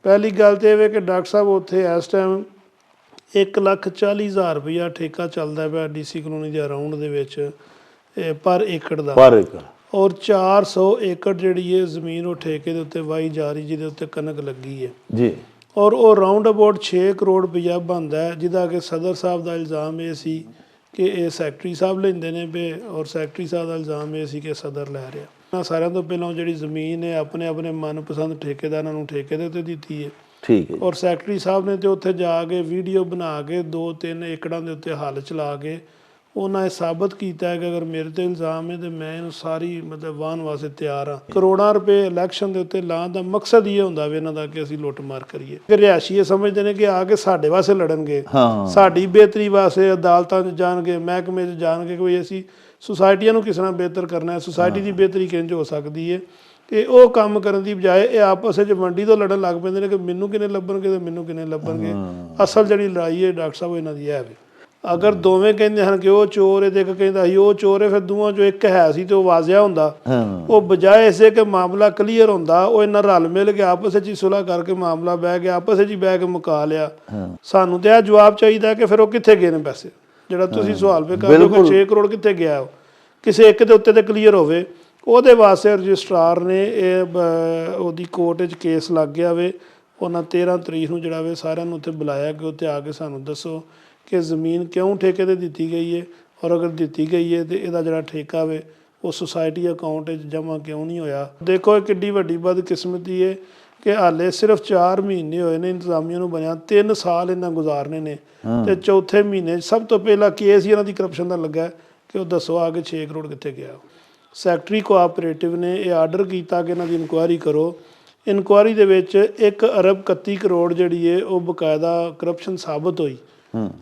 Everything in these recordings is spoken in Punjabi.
पहली गल तो यह कि डॉक्टर साहब उत्थे इस टाइम 1,40,000 रुपया ठेका चलता पाया DC कलोनी के अराउंड दे पर एकड़ का पर एकड़ और 400 एकड़ जी है जमीन वो ठेके के उत्ते वाही जा रही जिहदे उत्ते कनक लगी है जी। और वो राउंड अबाउट 6 करोड़ रुपया बनता है जिदा कि सदर साहब का इल्ज़ाम ये सी कि ये सैकटरी साहब लेंदे ने पे और सैकटरी साहब का इल्ज़ाम ये सी कि सदर लै रहा। सारिਆਂ ਤੋਂ ਪਹਿਲਾਂ ਜਿਹੜੀ ਜ਼ਮੀਨ है अपने अपने मनपसंद ठेकेदारां ਨੂੰ ठेके ਦੇ ਉੱਤੇ ਦਿੱਤੀ है ठीक है। और सैकटरी साहब ने तो उत्थे जाके वीडियो बना के 2-3 एकड़ों के उत्ते हल चला के उन्हें साबित किया है कि अगर मेरे ते इल्ज़ाम है तो मैं इन्हूं सारी मतलब वाहन वास्ते तैयार हाँ। करोड़ों रुपए इलैक्शन के उत्ते लाने का मकसद ये होंदा वे इन्हां दा कि असीं लुੱਟ-मार करिए। रिहायशी ये समझते हैं कि आके साडे वास्ते लड़नगे, साडी बेहतरी वास्ते अदालतां च जाणगे, महकमे च जाणगे, कोई असीं सोसाइटियां नूं किस तरह बेहतर करना है, सोसाइटी की बेहतरी किंज हो सकती है। कि वो काम करने की बजाय ये आपस में मंडी तो लड़न लग पैंदे ने कि मैनू किने लभणगे तो मैनू किने लभणगे। असल जी लड़ाई है डॉक्टर साहब इन्हां दी है वे। अगर दोवें कहते हैं कि वह चोर है तो एक कहता ही वह चोर है, फिर दोवां चो एक है सी तो वाजिया होंदा। वो बजाय इसे कि मामला क्लीयर होंदा वो इन्ना रल मिल के आपस में सुलह करके मामला बह के आपस में बह के मुका लिया। सानू तो यह जवाब चाहिए कि फिर वो कित्थे गए ने पैसे जिहड़ा तुसीं सवाल पे कर रहे हो कि 6 करोड़ कित्थे गया किसी एक दे उत्ते ते क्लीयर होवे। ਉਹਦੇ वास्ते रजिस्ट्रार ने ਉਹਦੀ कोर्ट च केस लग गया वे। उन्हें 13 तरीक ਨੂੰ ਜਿਹੜਾ ਵੇ ਸਾਰਿਆਂ ਨੂੰ ਉੱਥੇ ਬੁਲਾਇਆ कि उत्ते आके सानू दसो कि ज़मीन क्यों ठेके ते दित्ती गई है और अगर दित्ती गई है तो यदा जिहड़ा ठेका वे वो सोसाइटी अकाउंट जमा क्यों नहीं होया। देखो किड्डी वड्डी बदकिस्मती है कि हाले सिर्फ 4 महीने होए ने इंतजामिया नूं बनिया, 3 साल इन्हां गुजारने ने ते चौथे महीने सब तो पहला केस ही इन्हां दी करप्शन दा लगा कि वो दसो आके 6 करोड़ कित्थे गया। सैकटरी कोआपरेटिव ने यह आर्डर किया कि इन्हां दी इनकुआरी करो। इनकुआरी दे विच 1 अरब 31 करोड़ जिहड़ी है वो बकायदा करप्शन साबित हुई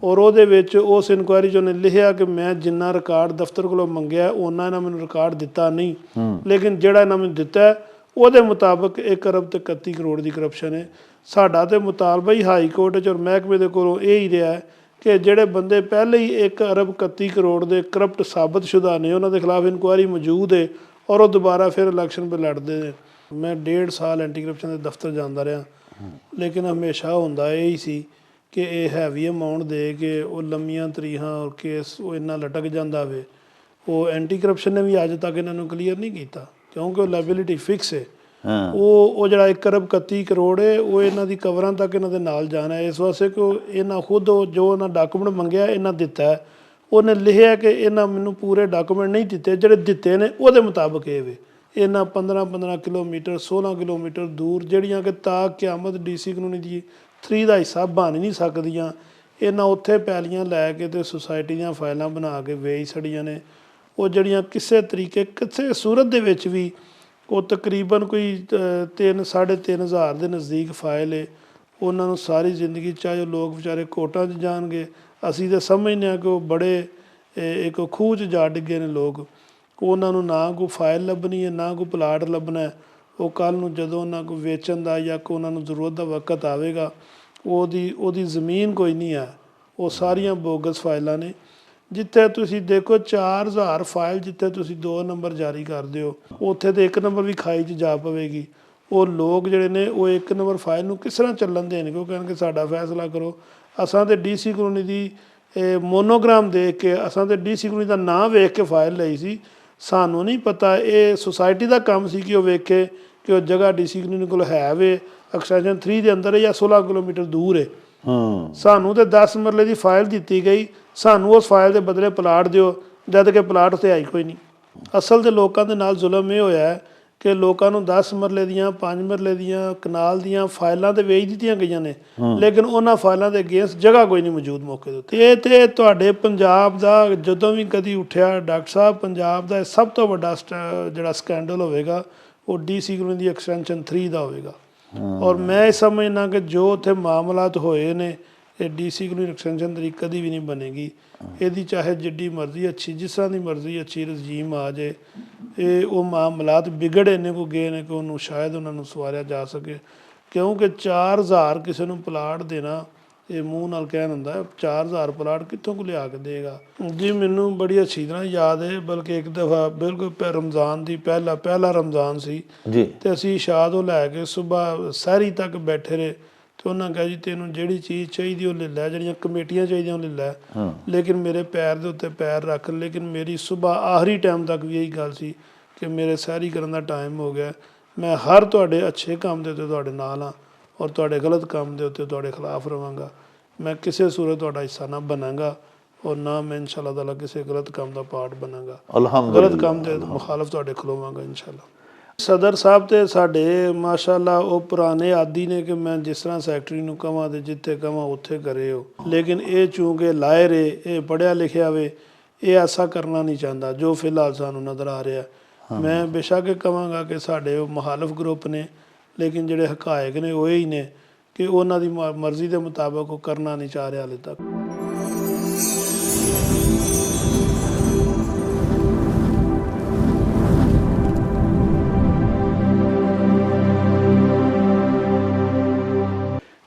और वो उस इनकुआरी च उन्हें लिखिया कि मैं जिन्ना रिकॉर्ड दफ्तर को मंगया उन्ना इन्हां मैनूं रिकॉर्ड दिता नहीं, लेकिन जिहड़ा इन्हां मैनूं दिता है वो मुताबिक 1 अरब ते 31 करोड़ की करप्शन है। साडा तो मुतालबा ही हाई कोर्ट च और महकमे दे कोलों यही रहा है कि ਜਿਹੜੇ ਬੰਦੇ ਪਹਿਲੇ ही 1 अरब 31 करोड़ ਦੇ करप्ट साबित शुदा ने उन्होंने खिलाफ इनकुआरी मौजूद है और वो दोबारा फिर इलैक्शन पर लड़ते हैं। मैं 1.5 साल एंटी करप्शन के दफ्तर जाता रहा, लेकिन हमेशा होंदा यही सी कि ये हैवी अमाउंट दे के वो लंबियां तरीखां और केस वो इन्ना लटक जाता वे। वो एंटी करप्शन ने भी अज तक इन्हों क्लीयर नहीं किया क्योंकि वो लाइबिलिटी फिक्स है। वो जरा 1 अरब 31 करोड़ है वो इन्हों की कवरां तक इन्हों नाल जाना है। इस वास्ते कि इन्हें खुद जो उन्हें डॉकूमेंट मंगया इन्हें दिता है उन्हें लिखिया कि इन्हें मैनू पूरे डॉकूमेंट नहीं दिते, जिहड़े दिते ने वो मुताबिक ये वे। इन्हें 15-15 किलोमीटर 16 किलोमीटर दूर जड़ियाँ कि ताक क्यामत DC कलोनी की 3 का हिस्सा बन नहीं सकदियाँ इन्हें उत्थे पैलियां लैके तो सोसाइटी दी फाइलां बना के वेच छड़ियां ने। वो जड़ियाँ किसी तरीके किसी सूरत दे विच भी वो तकरीबन कोई 3-3.5 हज़ार के नज़दीक फाइल है। उन्होंने सारी जिंदगी चाहे लोग बेचारे कोर्टां च जाणगे, असीं तो समझने कि वो बड़े एक खूह च जा डिगे ने लोग। उन्होंने ना कोई फाइल लभनी है ना कोई प्लाट लभना है। वो कल नूं जदों उन्हां कोई वेचण दा या कोई उन्हां नूं जरूरत का वक्त आवेगा ओदी ज़मीन कोई नहीं है। वो सारियां बोगस फाइलां ने जिथे तुसीं देखो 4,000 फाइल जिथे तुसीं 2 नंबर जारी करते हो उत्थे तो 1 नंबर भी खाई च जा पवेगी। वो लोग जिहड़े ने वो 1 नंबर फाइल नूं किस तरह चलन देणगे। वो कहणगे साडा फैसला करो। असां तो DC कलोनी की मोनोग्राम देख के असां तो DC कलोनी का नाम वेख के फाइल लई सी। सानू नहीं पता ये सोसाइटी का काम सी कि वो वेखे कि वो जगह DC कलोनी को है वे एक्सटेंशन 3 के अंदर है या 16 किलोमीटर दूर है। सानू तो 10 मरले की फाइल दी गई, सानू उस फाइल के बदले प्लाट दिओ, जद कि प्लाट उत्ते आई कोई नहीं। असल तो लोगों के नाल जुल्म ये होया है कि लोगों को 10 मरले दियां 5 मरले दियां कनाल दियां फाइलां तो वेच दित्तियां गईयां ने, लेकिन उन्हां फाइलां दे अगेंस्ट जगह कोई नहीं मौजूद मौके ते। ये तो तुहाडे पंजाब दा जदों भी कदी उठिया डॉक्टर साहब पंजाब दा सब तो वड्डा जिहड़ा स्कैंडल होवेगा वो DC कलोनी दी एक्सटेंशन 3 दा होवेगा। और मैं समझना कि जो उत्थे मामलात होए ने ये DC कलोनी एक्सटेंशन 3 कभी भी नहीं बनेगी। यदि चाहे जिड्डी मर्जी अच्छी जिस तरह की मर्जी अच्छी रजीम आ जाए ये वो मामलात बिगड़ इन्ने को गए ने कि उन्होंने शायद उन्होंने सवारिया जा सके। क्योंकि 4,000 किसी को प्लाट देना ਇਹ ਮੂੰਹ ਨਾਲ ਕਹਿਣ ਹੁੰਦਾ 4000 ਪਲਾਟ ਕਿੱਥੋਂ ਕੋ ਲਿਆ ਕੇ ਦੇਗਾ ਜੀ। ਮੈਨੂੰ ਬੜੀ ਅੱਛੀ ਤਰ੍ਹਾਂ ਯਾਦ ਹੈ, ਬਲਕਿ ਇੱਕ ਦਫਾ ਬਿਲਕੁਲ ਰਮਜ਼ਾਨ ਦੀ ਪਹਿਲਾ ਰਮਜ਼ਾਨ ਸੀ ਜੀ ਤੇ ਅਸੀਂ ਸ਼ਾਹ ਤੋਂ ਲੈ ਕੇ ਸਵੇਰ ਸਹਿਰੀ ਤੱਕ ਬੈਠੇ ਰਹੇ ਤੇ ਉਹਨਾਂ ਕਿਹਾ ਜੀ ਤੈਨੂੰ ਜਿਹੜੀ ਚੀਜ਼ ਚਾਹੀਦੀ ਉਹ ਲੈ ਲੈ, ਜਿਹੜੀਆਂ ਕਮੇਟੀਆਂ ਚਾਹੀਦੀਆਂ ਉਹ ਲੈ ਲੈ, ਲੇਕਿਨ ਮੇਰੇ ਪੈਰ ਦੇ ਉੱਤੇ ਪੈਰ ਰੱਖ। ਲੇਕਿਨ ਮੇਰੀ ਸਵੇਰ ਆਖਰੀ ਟਾਈਮ ਤੱਕ ਵੀ ਇਹੀ ਗੱਲ ਸੀ ਕਿ ਮੇਰੇ ਸਹਿਰੀ ਕਰਨ ਦਾ ਟਾਈਮ ਹੋ ਗਿਆ, ਮੈਂ ਹਰ ਤੁਹਾਡੇ ਅੱਛੇ ਕੰਮ ਦੇ ਉੱਤੇ ਤੁਹਾਡੇ ਨਾਲ ਹਾਂ ਔਰ ਤੁਹਾਡੇ ਗਲਤ ਕੰਮ ਦੇ ਉੱਤੇ ਤੁਹਾਡੇ ਖਿਲਾਫ ਰਹਾਂਗਾ। ਮੈਂ ਕਿਸੇ ਸੂਰਤ ਤੁਹਾਡਾ ਹਿੱਸਾ ਨਾ ਬਣਾਂਗਾ ਔਰ ਨਾ ਮੈਂ ਇਨਸ਼ਾ ਅੱਲਾਹ ਤਾਲਾ ਕਿਸੇ ਗਲਤ ਕੰਮ ਦਾ ਪਾਰਟ ਬਣਾਂਗਾ, ਗਲਤ ਕੰਮ ਦੇ ਮੁਖਾਲਫ ਤੁਹਾਡੇ ਖਲੋਵਾਂਗਾ ਇਨਸ਼ਾ ਅੱਲਾਹ। ਸਦਰ ਸਾਹਿਬ ਤੇ ਸਾਡੇ ਮਾਸ਼ਾ ਅੱਲਾਹ ਉਹ ਪੁਰਾਣੇ ਆਦੀ ਨੇ ਕਿ ਮੈਂ ਜਿਸ ਤਰ੍ਹਾਂ ਸੈਕਟਰੀ ਨੂੰ ਕਹਾਂ ਤੇ ਜਿੱਥੇ ਕਹਾਂ ਉੱਥੇ ਕਰੇ ਹੋ, ਲੇਕਿਨ ਇਹ ਚੂੰਕਿ ਲਾਇਰ ਏ, ਇਹ ਪੜ੍ਹਿਆ ਲਿਖਿਆ ਵੇ, ਇਹ ਐਸਾ ਕਰਨਾ ਨਹੀਂ ਚਾਹੁੰਦਾ ਜੋ ਫਿਲਹਾਲ ਸਾਨੂੰ ਨਜ਼ਰ ਆ ਰਿਹਾ। ਮੈਂ ਬੇਸ਼ੱਕ ਕਹਾਂਗਾ ਕਿ ਸਾਡੇ ਉਹ ਮੁਖਾਲਫ ਗਰੁੱਪ ਨੇ, ਲੇਕਿਨ ਜਿਹੜੇ ਹਕਾਇਕ ਨੇ ਉਹ ਹੀ ਨੇ ਕਿ ਉਹਨਾਂ ਦੀ ਮਰਜ਼ੀ ਦੇ ਮੁਤਾਬਕ ਉਹ ਕਰਨਾ ਨਹੀਂ ਚਾਹ ਰਿਹਾ ਹਾਲੇ ਤੱਕ।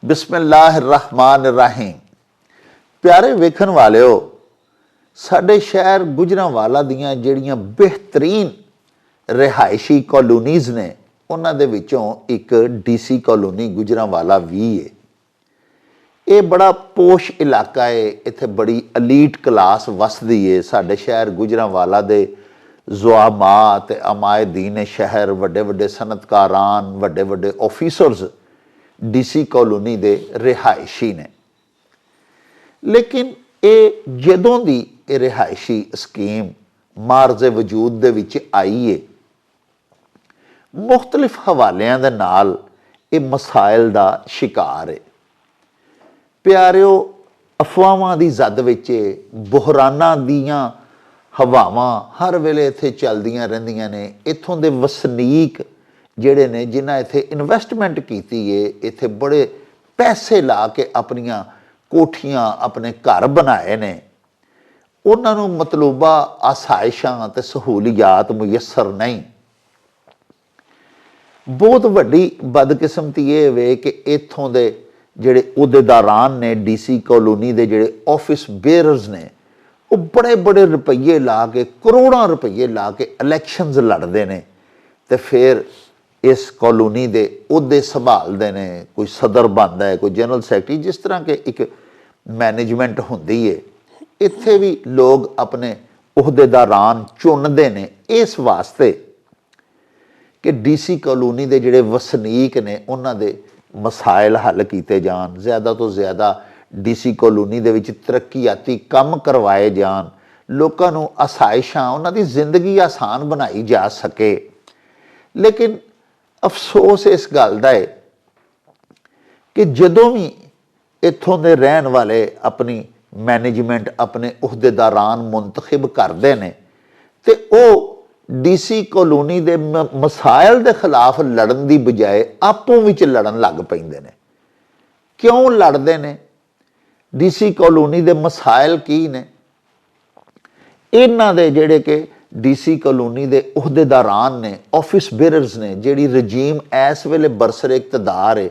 ਬਿਸਮਿल्लाहिर्रहमानिर्रहीम। प्यारे वेखण वालिओ, साडे शहर गुजरांवाला दीयां जिहड़ियां बेहतरीन रिहायशी कॉलोनीज़ ने उन्हां दे विचों एक DC कॉलोनी गुजरांवाला भी है। ये बड़ा पोश इलाका है, इत्थे बड़ी अलीट क्लास वसदी है। साडे शहर गुजरांवाला दे ज़ुआमा ते अमायदीन शहर, वड्डे वड्डे सनतकारान, वड्डे वड्डे ऑफिसर्स DC कॉलोनी दे रिहायशी ने। लेकिन ये जदों दी रिहायशी स्कीम मार्जे वजूद दे विच आई है, मुख्तलिफ हवालियां दे नाल ये मसाइल दा शिकार है। प्यारिओ, अफवाहां दी जद विच बुहरानां दीयां हवावां हर वेले इत्थे चलदियां रहिंदियां ने। इत्थों दे वसनीक ਜਿਹੜੇ ਨੇ जिन्हें इत्थे इन्वेस्टमेंट की है, इत्थे बड़े पैसे ला के अपनियां कोठियां अपने घर बनाए ने, उन्होंने मतलूबा आसाइशां ते सहूलियात मुयसर नहीं। बहुत वड्डी बदकिस्मती ये वे कि इत्थों दे जिहड़े उहदेदारान ने DC कॉलोनी दे जिहड़े ऑफिस बेयरर्स ने, वो बड़े बड़े रुपये ला के, करोड़ां रुपये ला के इलैक्शनस लड़ते हैं ते फिर इस कॉलोनी के उहदे संभालते हैं। कोई सदर बनता है, कोई जनरल सैकटरी, जिस तरह के एक मैनेजमेंट होंदी है। इत्थे भी लोग अपने उहदेदारान चुनते हैं इस वास्ते कि DC कॉलोनी के जिहड़े वसनीक ने उन्हां दे मसाइल हल किए जान, ज़्यादा तो ज़्यादा DC कॉलोनी दे विच तरक्याती काम करवाए जान, लोकां नूं आसाइशां, उन्हां दी जिंदगी आसान बनाई जा सके। लेकिन अफसोस इस गल का है कि जदों भी इत्थों दे रहन वाले अपनी मैनेजमेंट, अपने उहदेदारान मुंतखब करते हैं तो वो DC कॉलोनी के मसाइल के खिलाफ लड़न की बजाय आपों विच लड़न लग पैंदे ने। क्यों लड़ते हैं? DC कॉलोनी के मसाइल की ने? इन्हां दे जिहड़े कि DC कॉलोनी के उहदेदारान ने, ऑफिस बेयरर्स ने, जिहड़ी रजीम इस वेले बरसरे इकतदार है,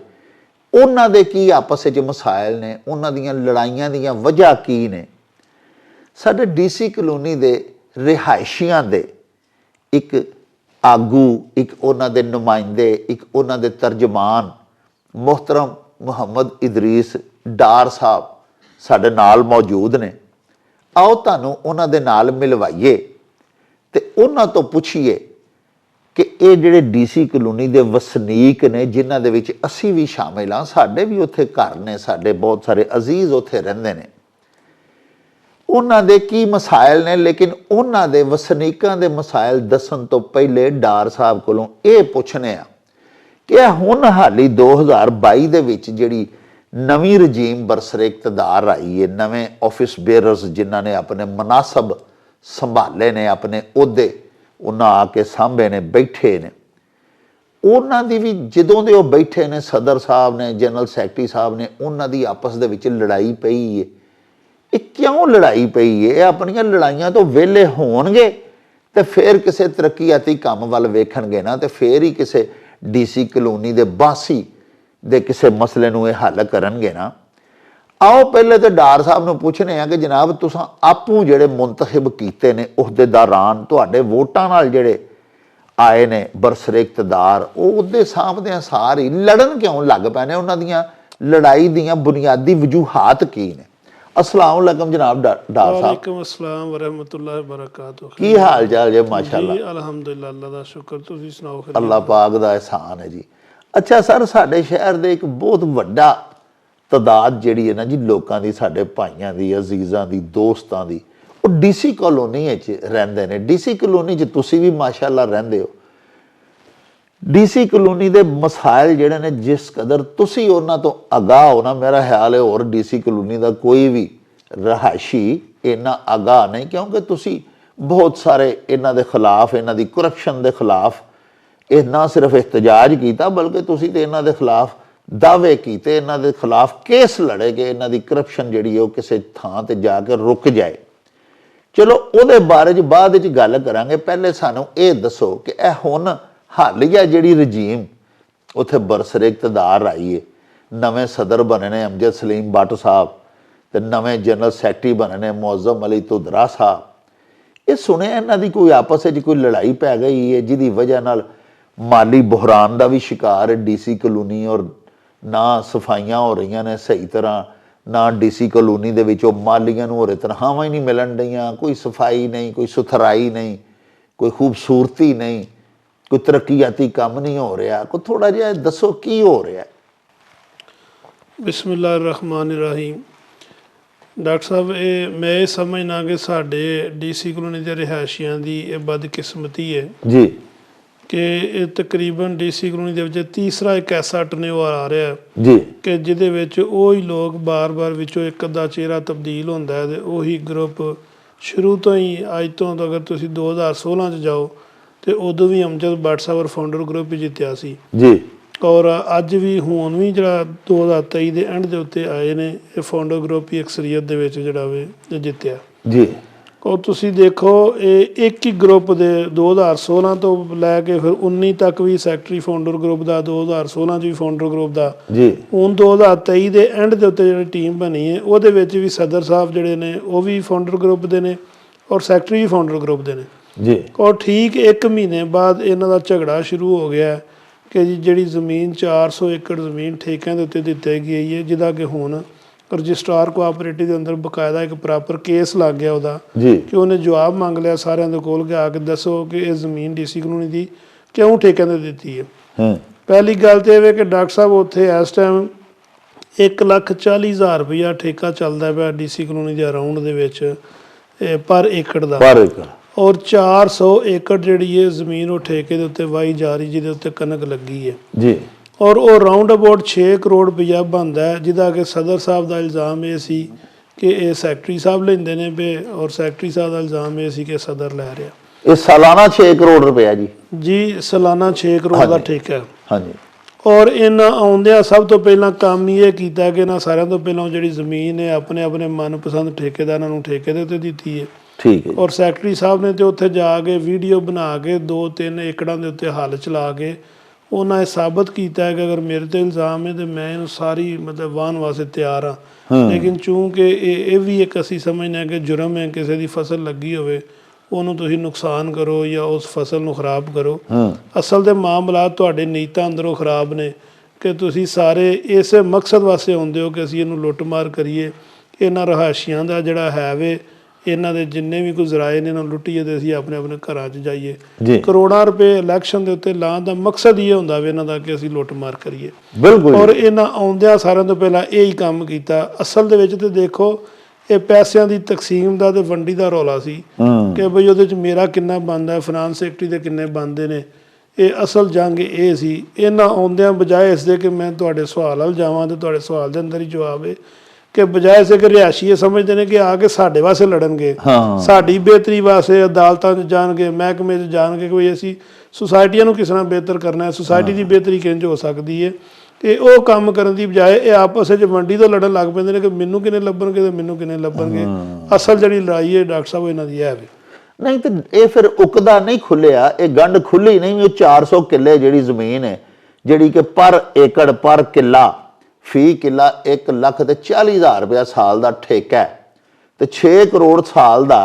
उन्हां दे की आपस में मसाइल ने, उन्हां दीयां लड़ाइयां दीयां वजह की ने? साडे DC कॉलोनी के रिहायशियां दे एक आगू, एक उन्हां दे नुमाइंदे, एक उन्हां दे तर्जमान मोहतरम मुहम्मद इदरीस डार साहब साडे नाल मौजूद ने। आओ तुहानूं उन्हां दे नाल मिलवाइए ते उन्हां तो पुछिए कि ये जिहड़े DC कॉलोनी के वसनीक ने, जिन्हां दे विच असीं भी शामिल हाँ, साडे भी उत्थे घर ने, साडे बहुत सारे अजीज उत्थे रहिंदे ने, उन्हां दे की मसाइल ने। लेकिन उन्हां दे वसनीकां दे मसाइल दसन तो पहले डार साहब कोलों ये पुछने आ कि हुण हाली 2022 दे विच जिहड़ी नवीं रजीम बरसरे इकतदार आई है, नवे ऑफिस बेयरर्स जिन्हां ने अपने मुनासब संभाले ने, अपने उहदे उन्हां आके सांभे ने, बैठे ने, उन्हां दी भी जदों दे ओह बैठे ने, सदर साहब ने, जनरल सैकटरी साहब ने, उन्हां दी आपस दे विच लड़ाई पई है। ये क्यों लड़ाई पई है? अपनियां लड़ाइयां तो वेले होणगे ते फिर किसी तरक्याती काम वाल वेखणगे ना, ते फिर ही किसी DC कॉलोनी दे बासी दे किसी मसले नूं ये हल करनगे ना। आओ पहले तो डार साहब ਨੂੰ ਪੁੱਛਨੇ ਆ ਕਿ ਜਨਾਬ ਤੁਸੀਂ ਆਪੂ ਜਿਹੜੇ ਮੁੰਤਖਬ ਕੀਤੇ ਨੇ ਅਹੁਦੇਦਾਰਾਂ ਤੁਹਾਡੇ ਵੋਟਾਂ ਨਾਲ ਜਿਹੜੇ ਆਏ ਨੇ ਬਰਸਰੇ ਇਕਤਦਾਰ ਉਹ ਉਹਦੇ ਸਾਹਮਣੇ ਸਾਰੇ ਲੜਨ ਕਿਉਂ ਲੱਗ ਪਏ ਨੇ ਉਹਨਾਂ ਦੀਆਂ ਲੜਾਈ ਦੀਆਂ ਬੁਨਿਆਦੀ ਵਜੂਹਾਤ ਕੀ ਨੇ अस्सलाम वालेकुम जनाब डार साहब वालेकुम अस्सलाम व रहमतुल्लाहि व बरकातुहू की हाल चाल जे माशाअल्लाह जी अल्हम्दुलिल्लाह अल्लाह दा शुक्र तुसीं सुनाओ खैर अल्लाह पाक दा एहसान है जी अच्छा सर साडे शहर दे एक बहुत वड्डा तादाद ਜਿਹੜੀ ਹੈ ਨਾ ਜੀ ਲੋਕਾਂ ਦੀ ਸਾਡੇ ਭਾਈਆਂ ਦੀ ਅਜ਼ੀਜ਼ਾਂ ਦੀ ਦੋਸਤਾਂ ਦੀ ਉਹ ਡੀਸੀ ਕਲੋਨੀ ਵਿੱਚ ਰਹਿੰਦੇ ਨੇ ਡੀਸੀ ਕਲੋਨੀ 'ਚ ਤੁਸੀਂ ਵੀ ਮਾਸ਼ਾਅੱਲਾ ਰਹਿੰਦੇ ਹੋ ਡੀਸੀ ਕਲੋਨੀ ਦੇ ਮਸਾਇਲ ਜਿਹੜੇ ਨੇ ਜਿਸ ਕਦਰ ਤੁਸੀਂ ਉਹਨਾਂ ਤੋਂ ਅਗਾਹ ਹੋ ਨਾ ਮੇਰਾ ਖਿਆਲ ਹੈ ਹੋਰ ਡੀਸੀ ਕਲੋਨੀ ਦਾ ਕੋਈ ਵੀ ਰਹਾਇਸ਼ੀ ਇੰਨਾ ਅਗਾਹ ਨਹੀਂ ਕਿਉਂਕਿ ਤੁਸੀਂ ਬਹੁਤ ਸਾਰੇ ਇਹਨਾਂ ਦੇ ਖਿਲਾਫ ਇਹਨਾਂ ਦੀ ਕਰਪਸ਼ਨ ਦੇ ਖਿਲਾਫ ਇਹ ਨਾ ਸਿਰਫ ਇhtਜਾਜ ਕੀਤਾ ਬਲਕਿ ਤੁਸੀਂ ਤੇ ਇਹਨਾਂ ਦੇ ਖਿਲਾਫ ਦਾਅਵੇ ਕੀਤੇ ਇਹਨਾਂ ਦੇ ਖਿਲਾਫ ਕੇਸ ਲੜੇ ਕਿ ਇਹਨਾਂ ਦੀ ਕਰਪਸ਼ਨ ਜਿਹੜੀ ਉਹ ਕਿਸੇ ਥਾਂ ਤੇ ਜਾ ਕੇ ਰੁਕ ਜਾਏ ਚਲੋ ਉਹਦੇ ਬਾਰੇ ਚ ਬਾਅਦ ਵਿੱਚ ਗੱਲ ਕਰਾਂਗੇ ਪਹਿਲੇ ਸਾਨੂੰ ਇਹ ਦੱਸੋ ਕਿ ਇਹ ਹੁਣ ਹਾਲੀਆ ਜਿਹੜੀ ਰਜੀਮ ਉੱਥੇ ਬਰਸਰੇ ਇਕਤਦਾਰ ਆਈ ਹੈ ਨਵੇਂ ਸਦਰ ਬਣੇ ਨੇ ਅਮਜਦ ਸਲੀਮ ਬੱਟ ਸਾਹਿਬ ਤੇ ਨਵੇਂ ਜਨਰਲ ਸੈਕਟਰੀ ਬਣੇ ਨੇ ਮੁਅੱਜ਼ਮ ਅਲੀ ਤੁਦਰਾ ਸਾਹਿਬ ਇਹ ਸੁਣਿਆ ਇਹਨਾਂ ਦੀ ਕੋਈ ਆਪਸ ਵਿੱਚ ਕੋਈ ਲੜਾਈ ਪੈ ਗਈ ਹੈ ਜਿਹਦੀ ਵਜ੍ਹਾ ਨਾਲ ਮਾਲੀ ਬੁਹਰਾਨ ਦਾ ਵੀ ਸ਼ਿਕਾਰ ਹੈ ਡੀਸੀ ਕਲੋਨੀ ਔਰ ਨਾ ਸਫਾਈਆਂ ਹੋ ਰਹੀਆਂ ਨੇ ਸਹੀ ਤਰ੍ਹਾਂ ਨਾ ਡੀਸੀ ਕਲੋਨੀ ਦੇ ਵਿੱਚ ਉਹ ਮਾਲੀਆਂ ਨੂੰ ਹੋਰ ਤਨਖਾਹਾਂ ਹੀ ਨਹੀਂ ਮਿਲਣ ਡਈਆਂ ਕੋਈ ਸਫਾਈ ਨਹੀਂ ਕੋਈ ਸੁਥਰਾਈ ਨਹੀਂ ਕੋਈ ਖੂਬਸੂਰਤੀ ਨਹੀਂ ਕੋਈ ਤਰੱਕੀਆਤੀ ਕੰਮ ਨਹੀਂ ਹੋ ਰਿਹਾ ਕੋਈ ਥੋੜਾ ਜਿਹਾ ਦੱਸੋ ਕੀ ਹੋ ਰਿਹਾ ਬਿਸਮਿਲ੍ਲਾਹਿਰਰਹਿਮਾਨਿਰਰਹੀਮ ਡਾਕਟਰ ਸਾਹਿਬ ਇਹ ਮੈਂ ਇਹ ਸਮਝਣਾ ਕਿ ਸਾਡੇ ਡੀਸੀ ਕਲੋਨੀ ਦੇ ਰਿਹਾਇਸ਼ੀਆਂ ਦੀ ਇਹ ਬਦਕਿਸਮਤੀ ਹੈ ਜੀ ਕਿ ਇਹ ਤਕਰੀਬਨ ਡੀਸੀ ਕਲੋਨੀ ਦੇ ਵਿੱਚ ਤੀਸਰਾ ਇੱਕ ਐਸਾ ਟਰਨਓਵਰ ਆ ਰਿਹਾ ਜੀ ਕਿ ਜਿਹਦੇ ਵਿੱਚ ਉਹੀ ਲੋਕ ਬਾਰ-ਬਾਰ ਵਿੱਚੋਂ ਇੱਕ ਅੱਧਾ ਚਿਹਰਾ ਤਬਦੀਲ ਹੁੰਦਾ ਹੈ ਤੇ ਉਹੀ ਗਰੁੱਪ ਸ਼ੁਰੂ ਤੋਂ ਹੀ ਅੱਜ ਤੋਂ ਅਗਰ ਤੁਸੀਂ 2016 ਚ ਜਾਓ ਤੇ ਉਦੋਂ ਵੀ Amjad but Sahib founder group ਹੀ ਜਿੱਤਿਆ ਸੀ ਜੀ ਔਰ ਅੱਜ ਵੀ ਹੁਣ ਵੀ ਜਿਹੜਾ 2023 ਦੇ ਐਂਡ ਦੇ ਉੱਤੇ ਆਏ ਨੇ ਇਹ ਫਾਊਂਡਰ ਗਰੁੱਪ ਹੀ ਅਕਸਰੀਅਤ ਦੇ ਵਿੱਚ ਜਿਹੜਾ ਵੇ ਜਿੱਤਿਆ ਜੀ ਔਰ ਤੁਸੀਂ ਦੇਖੋ ਇਹ ਇੱਕ ਹੀ ਗਰੁੱਪ ਦੇ 2016 ਤੋਂ ਲੈ ਕੇ ਫਿਰ 19 ਤੱਕ ਵੀ ਸੈਕਟਰੀ ਫਾਊਂਡਰ ਗਰੁੱਪ ਦਾ 2016 'ਚ ਵੀ ਫਾਊਂਡਰ ਗਰੁੱਪ ਦਾ ਜੀ ਹੁਣ 2023 ਦੇ ਐਂਡ ਦੇ ਉੱਤੇ ਜਿਹੜੀ ਟੀਮ ਬਣੀ ਹੈ ਉਹਦੇ ਵਿੱਚ ਵੀ ਸਦਰ ਸਾਹਿਬ ਜਿਹੜੇ ਨੇ ਉਹ ਵੀ ਫਾਊਂਡਰ ਗਰੁੱਪ ਦੇ ਨੇ ਔਰ ਸੈਕਟਰੀ ਵੀ ਫਾਊਂਡਰ ਗਰੁੱਪ ਦੇ ਨੇ ਜੀ ਔਰ ਠੀਕ 1 ਮਹੀਨੇ ਬਾਅਦ ਇਹਨਾਂ ਦਾ ਝਗੜਾ ਸ਼ੁਰੂ ਹੋ ਗਿਆ ਕਿ ਜੀ ਜਿਹੜੀ ਜ਼ਮੀਨ 400 ਏਕੜ ਜ਼ਮੀਨ ਠੇਕਿਆਂ ਦੇ ਉੱਤੇ ਦਿੱਤੀ ਗਈ ਹੈ ਜਿਹਦਾ ਕਿ ਹੁਣ ਰਜਿਸਟਰਾਰ ਕੋਆਪਰੇਟਿਵ ਦੇ ਅੰਦਰ ਬਕਾਇਦਾ ਇੱਕ ਪ੍ਰੋਪਰ ਕੇਸ ਲੱਗ ਗਿਆ ਉਹਦਾ ਕਿ ਉਹਨੇ ਜਵਾਬ ਮੰਗ ਲਿਆ ਸਾਰਿਆਂ ਦੇ ਕੋਲ ਕਿ ਆ ਕੇ ਦੱਸੋ ਕਿ ਇਹ ਜ਼ਮੀਨ ਡੀਸੀ ਕਲੋਨੀ ਦੀ ਕਿਉਂ ਠੇਕਿਆਂ ਤੇ ਦਿੱਤੀ ਹੈ ਪਹਿਲੀ ਗੱਲ ਤੇ ਇਹ ਵੇ ਕਿ ਡਾਕਟਰ ਸਾਹਿਬ ਉੱਥੇ ਇਸ ਟਾਈਮ 1,40,000 ਰੁਪਇਆ ਠੇਕਾ ਚੱਲਦਾ ਪਿਆ ਡੀਸੀ ਕਲੋਨੀ ਦੇ ਅਰਾਊਂਡ ਦੇ ਵਿੱਚ ਪਰ ਏਕੜ ਦਾ ਔਰ 400 ਏਕੜ ਜਿਹੜੀ ਹੈ ਜ਼ਮੀਨ ਉਹ ਠੇਕੇ ਦੇ ਉੱਤੇ ਵਾਹੀ ਜਾ ਰਹੀ ਜਿਹਦੇ ਉੱਤੇ ਕਣਕ ਲੱਗੀ ਹੈ ਜੀ ਔਰ ਉਹ ਰਾਊਂਡ ਅਬਾਊਟ 6 ਕਰੋੜ ਰੁਪਈਆ ਬਣਦਾ ਹੈ ਜਿਹਦਾ ਕਿ ਸਦਰ ਸਾਹਿਬ ਦਾ ਇਲਜ਼ਾਮ ਇਹ ਸੀ ਕਿ ਇਹ ਸੈਕਟਰੀ ਸਾਹਿਬ ਲੈਂਦੇ ਨੇ ਵੇ ਔਰ ਸੈਕਟਰੀ ਸਾਹਿਬ ਦਾ ਇਲਜ਼ਾਮ ਇਹ ਸੀ ਕਿ ਸਦਰ ਲੈ ਰਿਹਾ ਇਹ ਸਾਲਾਨਾ 6 ਕਰੋੜ ਰੁਪਇਆ ਜੀ ਸਾਲਾਨਾ 6 ਕਰੋੜ ਦਾ ਠੇਕਾ ਹਾਂਜੀ ਔਰ ਇਹਨਾਂ ਆਉਂਦਿਆਂ ਸਭ ਤੋਂ ਪਹਿਲਾਂ ਕੰਮ ਇਹ ਕੀਤਾ ਕਿ ਇਹਨਾਂ ਸਾਰਿਆਂ ਤੋਂ ਪਹਿਲਾਂ ਜਿਹੜੀ ਜ਼ਮੀਨ ਹੈ ਆਪਣੇ ਆਪਣੇ ਮਨਪਸੰਦ ਠੇਕੇਦਾਰਾਂ ਨੂੰ ਠੇਕੇ ਦੇ ਉੱਤੇ ਦਿੱਤੀ ਹੈ ਠੀਕ ਹੈ ਔਰ ਸੈਕਟਰੀ ਸਾਹਿਬ ਨੇ ਤੇ ਉੱਥੇ ਜਾ ਕੇ ਵੀਡੀਓ ਬਣਾ ਕੇ 2-3 ਏਕੜਾਂ ਦੇ ਉੱਤੇ ਹੱਲ ਚਲਾ ਕੇ ਉਹਨਾਂ ਇਹ ਸਾਬਤ ਕੀਤਾ ਹੈ ਕਿ ਅਗਰ ਮੇਰੇ ਤੇ ਇਲਜ਼ਾਮ ਹੈ ਤੇ ਮੈਂ ਇਹਨੂੰ ਸਾਰੀ ਮਤਲਬ ਵਾਹਨ ਵਾਸਤੇ ਤਿਆਰ ਹਾਂ ਲੇਕਿਨ ਚੂੰਕਿ ਇਹ ਵੀ ਇੱਕ ਅਸੀਂ ਸਮਝਦੇ ਹਾਂ ਕਿ ਜੁਰਮ ਹੈ ਕਿਸੇ ਦੀ ਫਸਲ ਲੱਗੀ ਹੋਵੇ ਉਹਨੂੰ ਤੁਸੀਂ ਨੁਕਸਾਨ ਕਰੋ ਜਾਂ ਉਸ ਫਸਲ ਨੂੰ ਖਰਾਬ ਕਰੋ ਅਸਲ ਦੇ ਮਾਮਲਾ ਤੁਹਾਡੇ ਨੀਤਾਂ ਅੰਦਰੋਂ ਖਰਾਬ ਨੇ ਕਿ ਤੁਸੀਂ ਸਾਰੇ ਇਸੇ ਮਕਸਦ ਵਾਸਤੇ ਆਉਂਦੇ ਹੋ ਕਿ ਅਸੀਂ ਇਹਨੂੰ ਲੁੱਟਮਾਰ ਕਰੀਏ ਇਹਨਾਂ ਰਿਹਾਇਸ਼ੀਆਂ ਦਾ ਜਿਹੜਾ ਹੈ ਵੇ ਇਹਨਾਂ ਦੇ ਜਿੰਨੇ ਵੀ ਕੋਈ ਜ਼ਰਾਏ ਨੇ ਇਹਨਾਂ ਨੂੰ ਲੁੱਟੀਏ ਤੇ ਅਸੀਂ ਆਪਣੇ ਆਪਣੇ ਘਰਾਂ 'ਚ ਜਾਈਏ ਕਰੋੜਾਂ ਰੁਪਏ ਇਲੈਕਸ਼ਨ ਦੇ ਉੱਤੇ ਲਾਉਣ ਦਾ ਮਕਸਦ ਇਹ ਹੁੰਦਾ ਵੇ ਇਹਨਾਂ ਦਾ ਕਿ ਅਸੀਂ ਲੁੱਟਮਾਰ ਕਰੀਏ ਬਿਲਕੁਲ ਔਰ ਇਹਨਾਂ ਆਉਂਦਿਆਂ ਸਾਰਿਆਂ ਤੋਂ ਪਹਿਲਾਂ ਇਹ ਹੀ ਕੰਮ ਕੀਤਾ ਅਸਲ ਦੇ ਵਿੱਚ ਤੇ ਦੇਖੋ ਇਹ ਪੈਸਿਆਂ ਦੀ ਤਕਸੀਮ ਦਾ ਤੇ ਵੰਡੀ ਦਾ ਰੌਲਾ ਸੀ ਕਿ ਬਈ ਉਹਦੇ 'ਚ ਮੇਰਾ ਕਿੰਨਾ ਬਣਦਾ ਫਾਈਨਾਂਸ ਸੈਕਟਰੀ ਦੇ ਕਿੰਨੇ ਬਣਦੇ ਨੇ ਇਹ ਅਸਲ ਜੰਗ ਇਹ ਸੀ ਇਹਨਾਂ ਆਉਂਦਿਆਂ ਬਜਾਏ ਇਸ ਦੇ ਕਿ ਮੈਂ ਤੁਹਾਡੇ ਸਵਾਲ ਵੱਲ ਜਾਵਾਂ ਤੇ ਤੁਹਾਡੇ ਸਵਾਲ ਦੇ ਅੰਦਰ ਹੀ ਜਵਾਬ ਹੈ ਕਿ ਬਜਾਏ ਸੇ ਕਿ ਰਿਹਾਇਸ਼ੀ ਇਹ ਸਮਝਦੇ ਨੇ ਕਿ ਆ ਕੇ ਸਾਡੇ ਵਾਸਤੇ ਲੜਨਗੇ ਸਾਡੀ ਬਿਹਤਰੀ ਵਾਸਤੇ ਅਦਾਲਤਾਂ 'ਚ ਜਾਣਗੇ ਮਹਿਕਮੇ 'ਚ ਜਾਣਗੇ ਕੋਈ ਅਸੀਂ ਸੁਸਾਇਟੀਆਂ ਨੂੰ ਕਿਸ ਤਰ੍ਹਾਂ ਬਿਹਤਰ ਕਰਨਾ ਹੈ ਸੁਸਾਇਟੀ ਦੀ ਬਿਹਤਰੀ ਕਿੰਝ ਹੋ ਸਕਦੀ ਹੈ ਤੇ ਉਹ ਕੰਮ ਕਰਨ ਦੀ ਬਜਾਏ ਇਹ ਆਪਸ ਵਿੱਚ ਮੰਡੀ ਤੋਂ ਲੜਨ ਲੱਗ ਪੈਂਦੇ ਨੇ ਕਿ ਮੈਨੂੰ ਕਿੰਨੇ ਲੱਭਣਗੇ ਤੇ ਮੈਨੂੰ ਕਿੰਨੇ ਲੱਭਣਗੇ ਅਸਲ ਜਿਹੜੀ ਲੜਾਈ ਹੈ ਡਾਕਟਰ ਸਾਹਿਬ ਇਹਨਾਂ ਦੀ ਹੈ ਵੀ ਨਹੀਂ ਤੇ ਇਹ ਫਿਰ ਉਕਦਾ ਨਹੀਂ ਖੁੱਲਿਆ ਇਹ ਗੰਢ ਖੁੱਲੀ ਨਹੀਂ ਉਹ 400 ਕਿੱਲੇ ਜਿਹੜੀ ਜ਼ਮੀਨ ਹੈ ਜਿਹੜੀ ਕਿ ਪਰ ਏਕੜ ਪਰ ਕਿੱਲਾ ਫੀ ਕਿੱਲਾ 1,40,000 ਰੁਪਇਆ ਸਾਲ ਦਾ ਠੇਕਾ ਹੈ ਤੇ 6 ਕਰੋੜ ਸਾਲ ਦਾ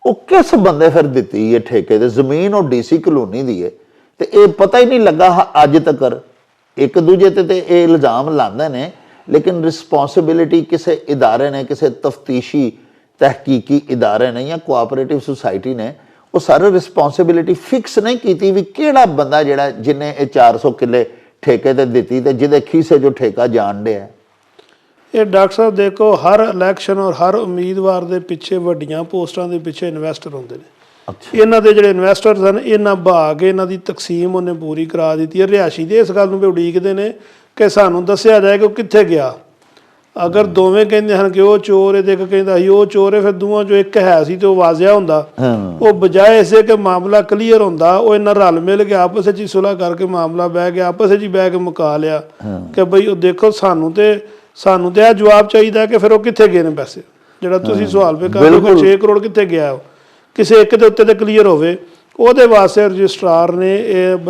ਉਹ ਕਿਸ ਬੰਦੇ ਫਿਰ ਦਿੱਤੀ ਹੈ ਠੇਕੇ ਤੇ? ਜ਼ਮੀਨ ਉਹ ਡੀਸੀ ਕਲੋਨੀ ਦੀ ਹੈ ਤੇ ਇਹ ਪਤਾ ਹੀ ਨਹੀਂ ਲੱਗਾ ਅੱਜ ਤੱਕ। ਇੱਕ ਦੂਜੇ ਤੇ ਇਹ ਇਲਜ਼ਾਮ ਲਾਉਂਦੇ ਨੇ, ਲੇਕਿਨ ਰਿਸਪੌਂਸਿਬਿਲਿਟੀ ਕਿਸੇ ਇਦਾਰੇ ਨੇ, ਕਿਸੇ ਤਫਤੀਸ਼ੀ ਤਹਿਕੀਕੀ ਇਦਾਰੇ ਨੇ ਜਾਂ ਕੋਆਪਰੇਟਿਵ ਸੁਸਾਇਟੀ ਨੇ ਉਹ ਸਾਰੀ ਰਿਸਪੌਂਸਿਬਿਲਿਟੀ ਫਿਕਸ ਨਹੀਂ ਕੀਤੀ ਵੀ ਕਿਹੜਾ ਬੰਦਾ ਜਿਹੜਾ ਜਿਹਨੇ ਇਹ 400 ਕਿੱਲੇ ਠੇਕੇ ਤੇ ਦਿੱਤੀ ਤੇ ਜਿਹਦੇ ਖੀਸੇ ਜੋ ਠੇਕਾ ਜਾਣ ਡਿਆ। ਇਹ ਡਾਕਟਰ ਸਾਹਿਬ ਦੇਖੋ, ਹਰ ਇਲੈਕਸ਼ਨ ਔਰ ਹਰ ਉਮੀਦਵਾਰ ਦੇ ਪਿੱਛੇ ਵੱਡੀਆਂ ਪੋਸਟਾਂ ਦੇ ਪਿੱਛੇ ਇਨਵੈਸਟਰ ਹੁੰਦੇ ਨੇ। ਇਹਨਾਂ ਦੇ ਜਿਹੜੇ ਇਨਵੈਸਟਰਸ ਹਨ, ਇਹਨਾਂ ਭਾਗ ਇਹਨਾਂ ਦੀ ਤਕਸੀਮ ਉਹਨੇ ਪੂਰੀ ਕਰਾ ਦਿੱਤੀ ਹੈ। ਰਿਹਾਇਸ਼ੀ ਦੇ ਇਸ ਗੱਲ ਨੂੰ ਵੀ ਉਡੀਕਦੇ ਨੇ ਕਿ ਸਾਨੂੰ ਦੱਸਿਆ ਜਾਏ ਕਿ ਉਹ ਕਿੱਥੇ ਗਿਆ। ਅਗਰ ਦੋਵੇਂ ਕਹਿੰਦੇ ਹਨ ਕਿ ਉਹ ਚੋਰ ਹੈ ਤੇ ਇੱਕ ਕਹਿੰਦਾ ਸੀ ਉਹ ਚੋਰ ਹੈ, ਫਿਰ ਦੋਵਾਂ ਚੋਂ ਇੱਕ ਹੈ ਸੀ ਤੇ ਉਹ ਵਾਜ਼ਿਆ ਹੁੰਦਾ। ਉਹ ਬਜਾਏ ਇਸੇ ਕਿ ਮਾਮਲਾ ਕਲੀਅਰ ਹੁੰਦਾ, ਉਹ ਇਹਨਾਂ ਰਲ ਮਿਲ ਕੇ ਆਪਸ ਵਿੱਚ ਹੀ ਸੁਲ੍ਹਾ ਕਰਕੇ ਮਾਮਲਾ ਬਹਿ ਗਿਆ, ਆਪਸ ਵਿੱਚ ਹੀ ਬਹਿ ਕੇ ਮੁਕਾ ਲਿਆ ਕਿ ਬਈ ਉਹ ਦੇਖੋ ਸਾਨੂੰ ਤੇ ਇਹ ਜਵਾਬ ਚਾਹੀਦਾ ਕਿ ਫਿਰ ਉਹ ਕਿੱਥੇ ਗਏ ਨੇ ਪੈਸੇ। ਜਿਹੜਾ ਤੁਸੀਂ ਸਵਾਲ ਪੇ ਕਰ ਰਹੇ ਹੋ 6 ਕਰੋੜ ਕਿੱਥੇ ਗਿਆ, ਉਹ ਕਿਸੇ ਇੱਕ ਦੇ ਉੱਤੇ ਤੇ ਕਲੀਅਰ ਹੋਵੇ। ਉਹਦੇ ਵਾਸਤੇ ਰਜਿਸਟਰਾਰ ਨੇ ਇਹ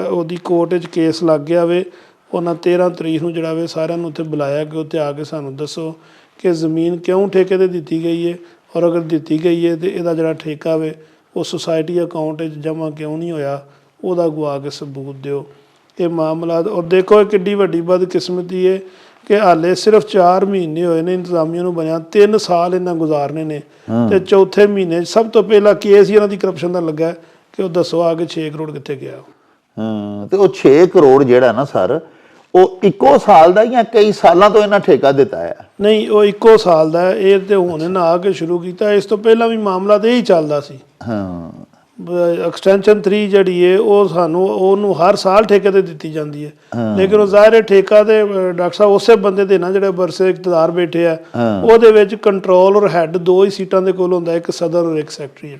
ਉਹਦੀ ਕੋਰਟ 'ਚ ਕੇਸ ਲੱਗ ਗਿਆ ਵੇ। ਉਹਨਾਂ 13 ਤਰੀਕ ਨੂੰ ਜਿਹੜਾ ਵੇ ਸਾਰਿਆਂ ਨੂੰ ਉੱਥੇ ਬੁਲਾਇਆ ਕਿ ਉੱਥੇ ਆ ਕੇ ਸਾਨੂੰ ਦੱਸੋ ਕਿ ਜ਼ਮੀਨ ਕਿਉਂ ਠੇਕੇ 'ਤੇ ਦਿੱਤੀ ਗਈ ਹੈ, ਔਰ ਅਗਰ ਦਿੱਤੀ ਗਈ ਹੈ ਤਾਂ ਇਹਦਾ ਜਿਹੜਾ ਠੇਕਾ ਵੇ ਉਹ ਸੁਸਾਇਟੀ ਅਕਾਊਂਟ 'ਚ ਜਮ੍ਹਾਂ ਕਿਉਂ ਨਹੀਂ ਹੋਇਆ, ਉਹਦਾ ਗਵਾ ਕੇ ਸਬੂਤ ਦਿਓ। ਇਹ ਮਾਮਲਾ ਔਰ ਦੇਖੋ ਇਹ ਕਿੱਡੀ ਵੱਡੀ ਬਦਕਿਸਮਤੀ ਹੈ ਕਿ ਹਾਲੇ ਸਿਰਫ 4 ਮਹੀਨੇ ਹੋਏ ਨੇ ਇੰਤਜ਼ਾਮੀਆਂ ਨੂੰ ਬਣਿਆ, 3 ਸਾਲ ਇਹਨਾਂ ਗੁਜ਼ਾਰਨੇ ਨੇ ਤੇ ਚੌਥੇ ਮਹੀਨੇ ਸਭ ਤੋਂ ਪਹਿਲਾਂ ਕੇਸ ਹੀ ਇਹਨਾਂ ਦੀ ਕਰਪਸ਼ਨ ਦਾ ਲੱਗਾ ਕਿ ਉਹ ਦੱਸੋ ਆ ਕੇ 6 ਕਰੋੜ ਕਿੱਥੇ ਗਿਆ। ਤੇ ਉਹ 6 ਕਰੋੜ ਜਿਹੜਾ ਨਾ ਸਰ, ਉਹ ਇੱਕੋ ਸਾਲ ਦਾ ਜਾਂ ਕਈ ਸਾਲਾਂ ਤੋਂ ਇਹਨਾਂ ਠੇਕਾ ਦਿੱਤਾ ਹੈ? ਨਹੀਂ, ਉਹ ਇੱਕੋ ਸਾਲ ਦਾ। ਇਹ ਤੇ ਹੁਣ ਇਹਨਾਂ ਆ ਕੇ ਸ਼ੁਰੂ ਕੀਤਾ, ਇਸ ਤੋਂ ਪਹਿਲਾਂ ਵੀ ਮਾਮਲਾ ਤੇ ਇਹੀ ਚੱਲਦਾ ਸੀ। ਐਕਸਟੈਂਸ਼ਨ 3 ਜਿਹੜੀ ਹੈ ਉਹ ਸਾਨੂੰ ਉਹਨੂੰ ਹਰ ਸਾਲ ਠੇਕੇ ਤੇ ਦਿੱਤੀ ਜਾਂਦੀ ਹੈ, ਲੇਕਿਨ ਉਹ ਜ਼ਾਹਿਰ ਹੈ ਠੇਕਾ ਤੇ ਡਾਕਟਰ ਸਾਹਿਬ ਉਸੇ ਬੰਦੇ ਦੇ ਨਾ ਜਿਹੜੇ ਬਰਸੇ ਇਕਤਦਾਰ ਬੈਠੇ ਆ, ਉਹਦੇ ਵਿੱਚ ਕੰਟਰੋਲ ਔਰ ਹੈੱਡ 2 ਹੀ ਸੀਟਾਂ ਦੇ ਕੋਲ ਹੁੰਦਾ, ਇੱਕ ਸਦਰ ਔਰ ਇੱਕ ਸੈਕਟਰੀ।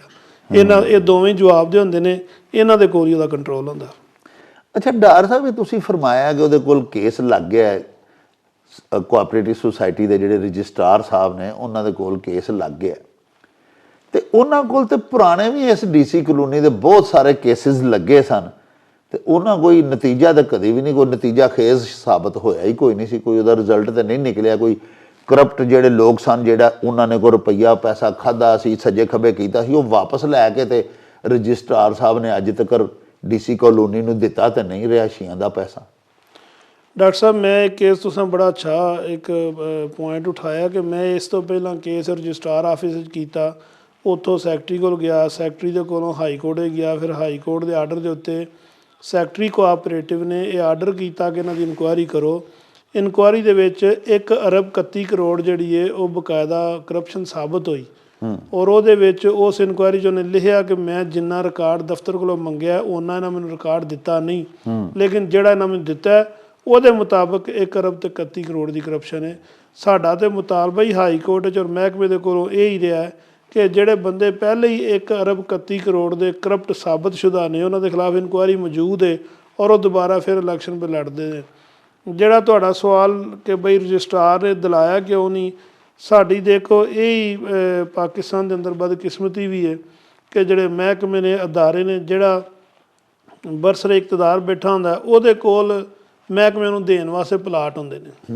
ਜਿਹੜਾ ਇਹ ਦੋਵੇਂ ਜਵਾਬ ਦੇ ਹੁੰਦੇ ਨੇ, ਇਹਨਾਂ ਦੇ ਕੋਲ ਹੀ ਉਹਦਾ ਕੰਟਰੋਲ ਹੁੰਦਾ। ਅੱਛਾ ਡਾਕਟਰ ਸਾਹਿਬ, ਇਹ ਤੁਸੀਂ ਫਰਮਾਇਆ ਕਿ ਉਹਦੇ ਕੋਲ ਕੇਸ ਲੱਗ ਗਿਆ, ਕੋਆਪਰੇਟਿਵ ਸੁਸਾਇਟੀ ਦੇ ਜਿਹੜੇ ਰਜਿਸਟਰਾਰ ਸਾਹਿਬ ਨੇ ਉਹਨਾਂ ਦੇ ਕੋਲ ਕੇਸ ਲੱਗ ਗਿਆ, ਤੇ ਉਹਨਾਂ ਕੋਲ ਤੇ ਪੁਰਾਣੇ ਵੀ ਇਸ ਡੀਸੀ ਕਲੋਨੀ ਦੇ ਬਹੁਤ ਸਾਰੇ ਕੇਸਿਸ ਲੱਗੇ ਸਨ ਤੇ ਉਹਨਾਂ ਕੋਈ ਨਤੀਜਾ ਤਾਂ ਕਦੇ ਵੀ ਨਹੀਂ, ਕੋਈ ਨਤੀਜਾ ਖੇਜ਼ ਸਾਬਤ ਹੋਇਆ ਹੀ ਕੋਈ ਨਹੀਂ ਸੀ, ਕੋਈ ਉਹਦਾ ਰਿਜ਼ਲਟ ਤਾਂ ਨਹੀਂ ਨਿਕਲਿਆ। ਕੋਈ ਕਰਪਟ ਜਿਹੜੇ ਲੋਕ ਸਨ, ਜਿਹੜਾ ਉਹਨਾਂ ਨੇ ਕੋਈ ਰੁਪਈਆ ਪੈਸਾ ਖਾਧਾ ਸੀ, ਸੱਜੇ ਖੱਬੇ ਕੀਤਾ ਸੀ, ਉਹ ਵਾਪਸ ਲੈ ਕੇ ਤੇ ਰਜਿਸਟਰਾਰ ਸਾਹਿਬ ਨੇ ਅੱਜ ਤੱਕ ਡੀਸੀ ਕਲੋਨੀ ਨੂੰ ਦਿੱਤਾ ਤੇ ਨਹੀਂ ਰਿਹਾਇਸ਼ੀਆਂ ਦਾ ਪੈਸਾ। ਡਾਕਟਰ ਸਾਹਿਬ, ਮੈਂ ਇੱਕ ਕੇਸ ਤੁਸੀਂ ਬੜਾ ਅੱਛਾ ਇੱਕ ਪੁਆਇੰਟ ਉਠਾਇਆ ਕਿ ਮੈਂ ਇਸ ਤੋਂ ਪਹਿਲਾਂ ਕੇਸ ਰਜਿਸਟਰਾਰ ਆਫਿਸ ਵਿੱਚ ਕੀਤਾ, ਉੱਥੋਂ ਸੈਕਟਰੀ ਕੋਲ ਗਿਆ, ਸੈਕਟਰੀ ਦੇ ਕੋਲੋਂ ਹਾਈ ਕੋਰਟ ਗਿਆ, ਫਿਰ ਹਾਈ ਕੋਰਟ ਦੇ ਆਰਡਰ ਦੇ ਉੱਤੇ ਸੈਕਟਰੀ ਕੋਆਪਰੇਟਿਵ ਨੇ ਇਹ ਆਰਡਰ ਕੀਤਾ ਕਿ ਇਹਨਾਂ ਦੀ ਇਨਕੁਆਇਰੀ ਕਰੋ। ਇਨਕੁਆਇਰੀ ਦੇ ਵਿੱਚ 1 ਅਰਬ 31 ਕਰੋੜ ਜਿਹੜੀ ਹੈ ਉਹ ਬਕਾਇਦਾ ਕਰਪਸ਼ਨ ਸਾਬਤ ਹੋਈ, ਔਰ ਉਹਦੇ ਵਿੱਚ ਉਸ ਇਨਕੁਆਇਰੀ 'ਚ ਉਹਨੇ ਲਿਖਿਆ ਕਿ ਮੈਂ ਜਿੰਨਾ ਰਿਕਾਰਡ ਦਫ਼ਤਰ ਕੋਲੋਂ ਮੰਗਿਆ ਉਹਨਾਂ ਇਹਨਾਂ ਮੈਨੂੰ ਰਿਕਾਰਡ ਦਿੱਤਾ ਨਹੀਂ, ਲੇਕਿਨ ਜਿਹੜਾ ਇਹਨਾਂ ਮੈਨੂੰ ਦਿੱਤਾ ਉਹਦੇ ਮੁਤਾਬਕ 1 ਅਰਬ ਤੇ 31 ਕਰੋੜ ਦੀ ਕਰਪਸ਼ਨ ਹੈ। ਸਾਡਾ ਤਾਂ ਮੁਤਾਲਬਾ ਹੀ ਹਾਈ ਕੋਰਟ 'ਚ ਔਰ ਮਹਿਕਮੇ ਦੇ ਕੋਲੋਂ ਇਹ ਹੀ ਰਿਹਾ ਕਿ ਜਿਹੜੇ ਬੰਦੇ ਪਹਿਲੇ ਹੀ 1 ਅਰਬ 31 ਕਰੋੜ ਦੇ ਕਰਪਟ ਸਾਬਤਸ਼ੁਦਾ ਨੇ ਉਹਨਾਂ ਦੇ ਖਿਲਾਫ ਇਨਕੁਆਇਰੀ ਮੌਜੂਦ ਹੈ ਔਰ ਉਹ ਦੁਬਾਰਾ ਫਿਰ ਇਲੈਕਸ਼ਨ 'ਤੇ ਲੜਦੇ ਨੇ। ਜਿਹੜਾ ਤੁਹਾਡਾ ਸਵਾਲ ਕਿ ਬਈ ਰਜਿਸਟਰਾਰ ਨੇ ਦਿਲਾਇਆ ਕਿਉਂ ਨਹੀਂ, ਸਾਡੀ ਦੇਖੋ ਇਹ ਹੀ ਪਾਕਿਸਤਾਨ ਦੇ ਅੰਦਰ ਬਦਕਿਸਮਤੀ ਵੀ ਹੈ ਕਿ ਜਿਹੜੇ ਮਹਿਕਮੇ ਨੇ, ਅਦਾਰੇ ਨੇ, ਜਿਹੜਾ ਬਰਸਰੇ ਇਕਤਦਾਰ ਬੈਠਾ ਹੁੰਦਾ ਉਹਦੇ ਕੋਲ ਮਹਿਕਮੇ ਨੂੰ ਦੇਣ ਵਾਸਤੇ ਪਲਾਟ ਹੁੰਦੇ ਨੇ।